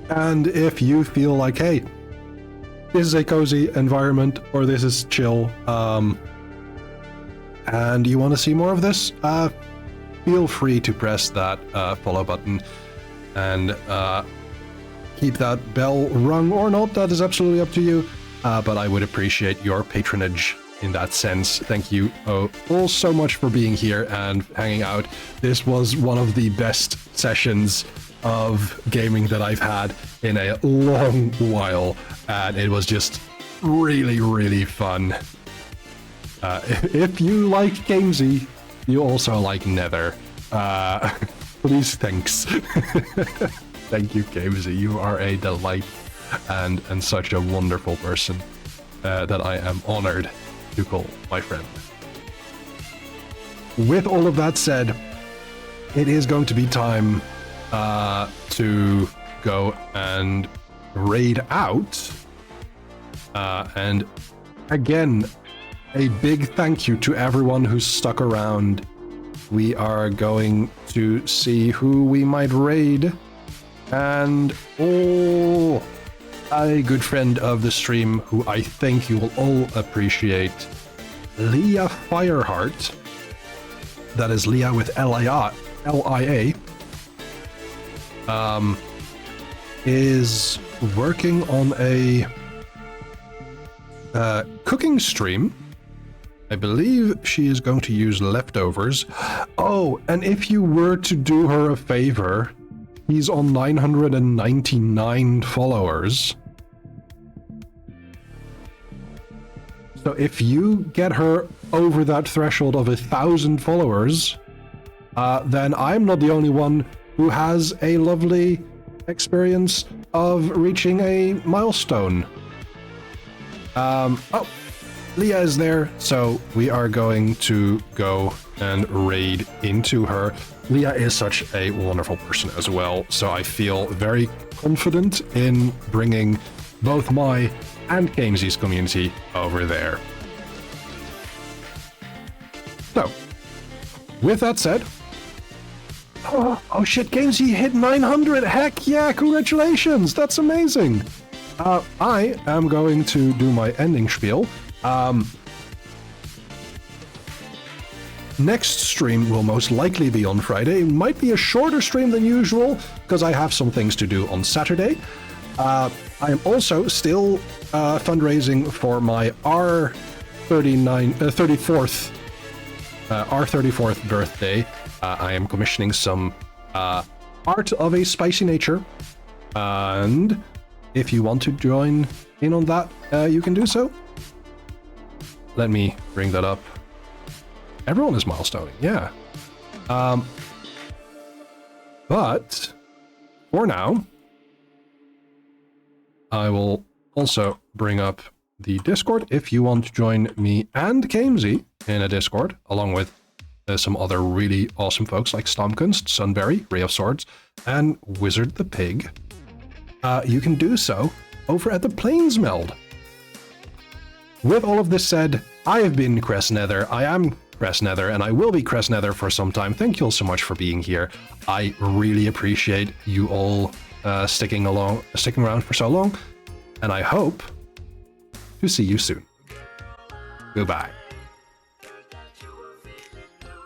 And if you feel like, hey, this is a cozy environment, or this is chill, and you want to see more of this, feel free to press that follow button and keep that bell rung or not. That is absolutely up to you. But I would appreciate your patronage in that sense. Thank you all so much for being here and hanging out. This was one of the best sessions of gaming that I've had in a long while, and it was just really, really fun. If you like Gamesy, you also like Nether. Please, thanks. Thank you, Gamesy. You are a delight and such a wonderful person that I am honored to call my friend. With all of that said, it is going to be time to go and raid out. And again, a big thank you to everyone who's stuck around. We are going to see who we might raid. And a good friend of the stream who I think you will all appreciate, Leah Fireheart. That is Leah with L-I-A. Is working on a cooking stream. I believe she is going to use leftovers. Oh, and if you were to do her a favor, he's on 999 followers. So if you get her over that threshold of 1,000 followers, then I'm not the only one who has a lovely experience of reaching a milestone. Oh, Leah is there, so we are going to go and raid into her. Leah is such a wonderful person as well, so I feel very confident in bringing both my and Gamesy's community over there. So, with that said, oh shit, Gamesy hit 900. Heck yeah, congratulations. That's amazing. I am going to do my ending spiel. Next stream will most likely be on Friday. It might be a shorter stream than usual because I have some things to do on Saturday. I am also still fundraising for my R34th birthday. I am commissioning some art of a spicy nature, and if you want to join in on that, you can do so. Let me bring that up. Everyone is milestoning, yeah. But for now, I will also bring up the Discord if you want to join me and Gamesy in a Discord, along with some other really awesome folks like Stomkunst, Sunberry, Ray of Swords, and Wizard the Pig. You can do so over at the Plains Meld. With all of this said, I have been Crestnether. I am Crestnether, and I will be Crestnether for some time. Thank you all so much for being here. I really appreciate you all sticking around for so long, and I hope to see you soon. Goodbye.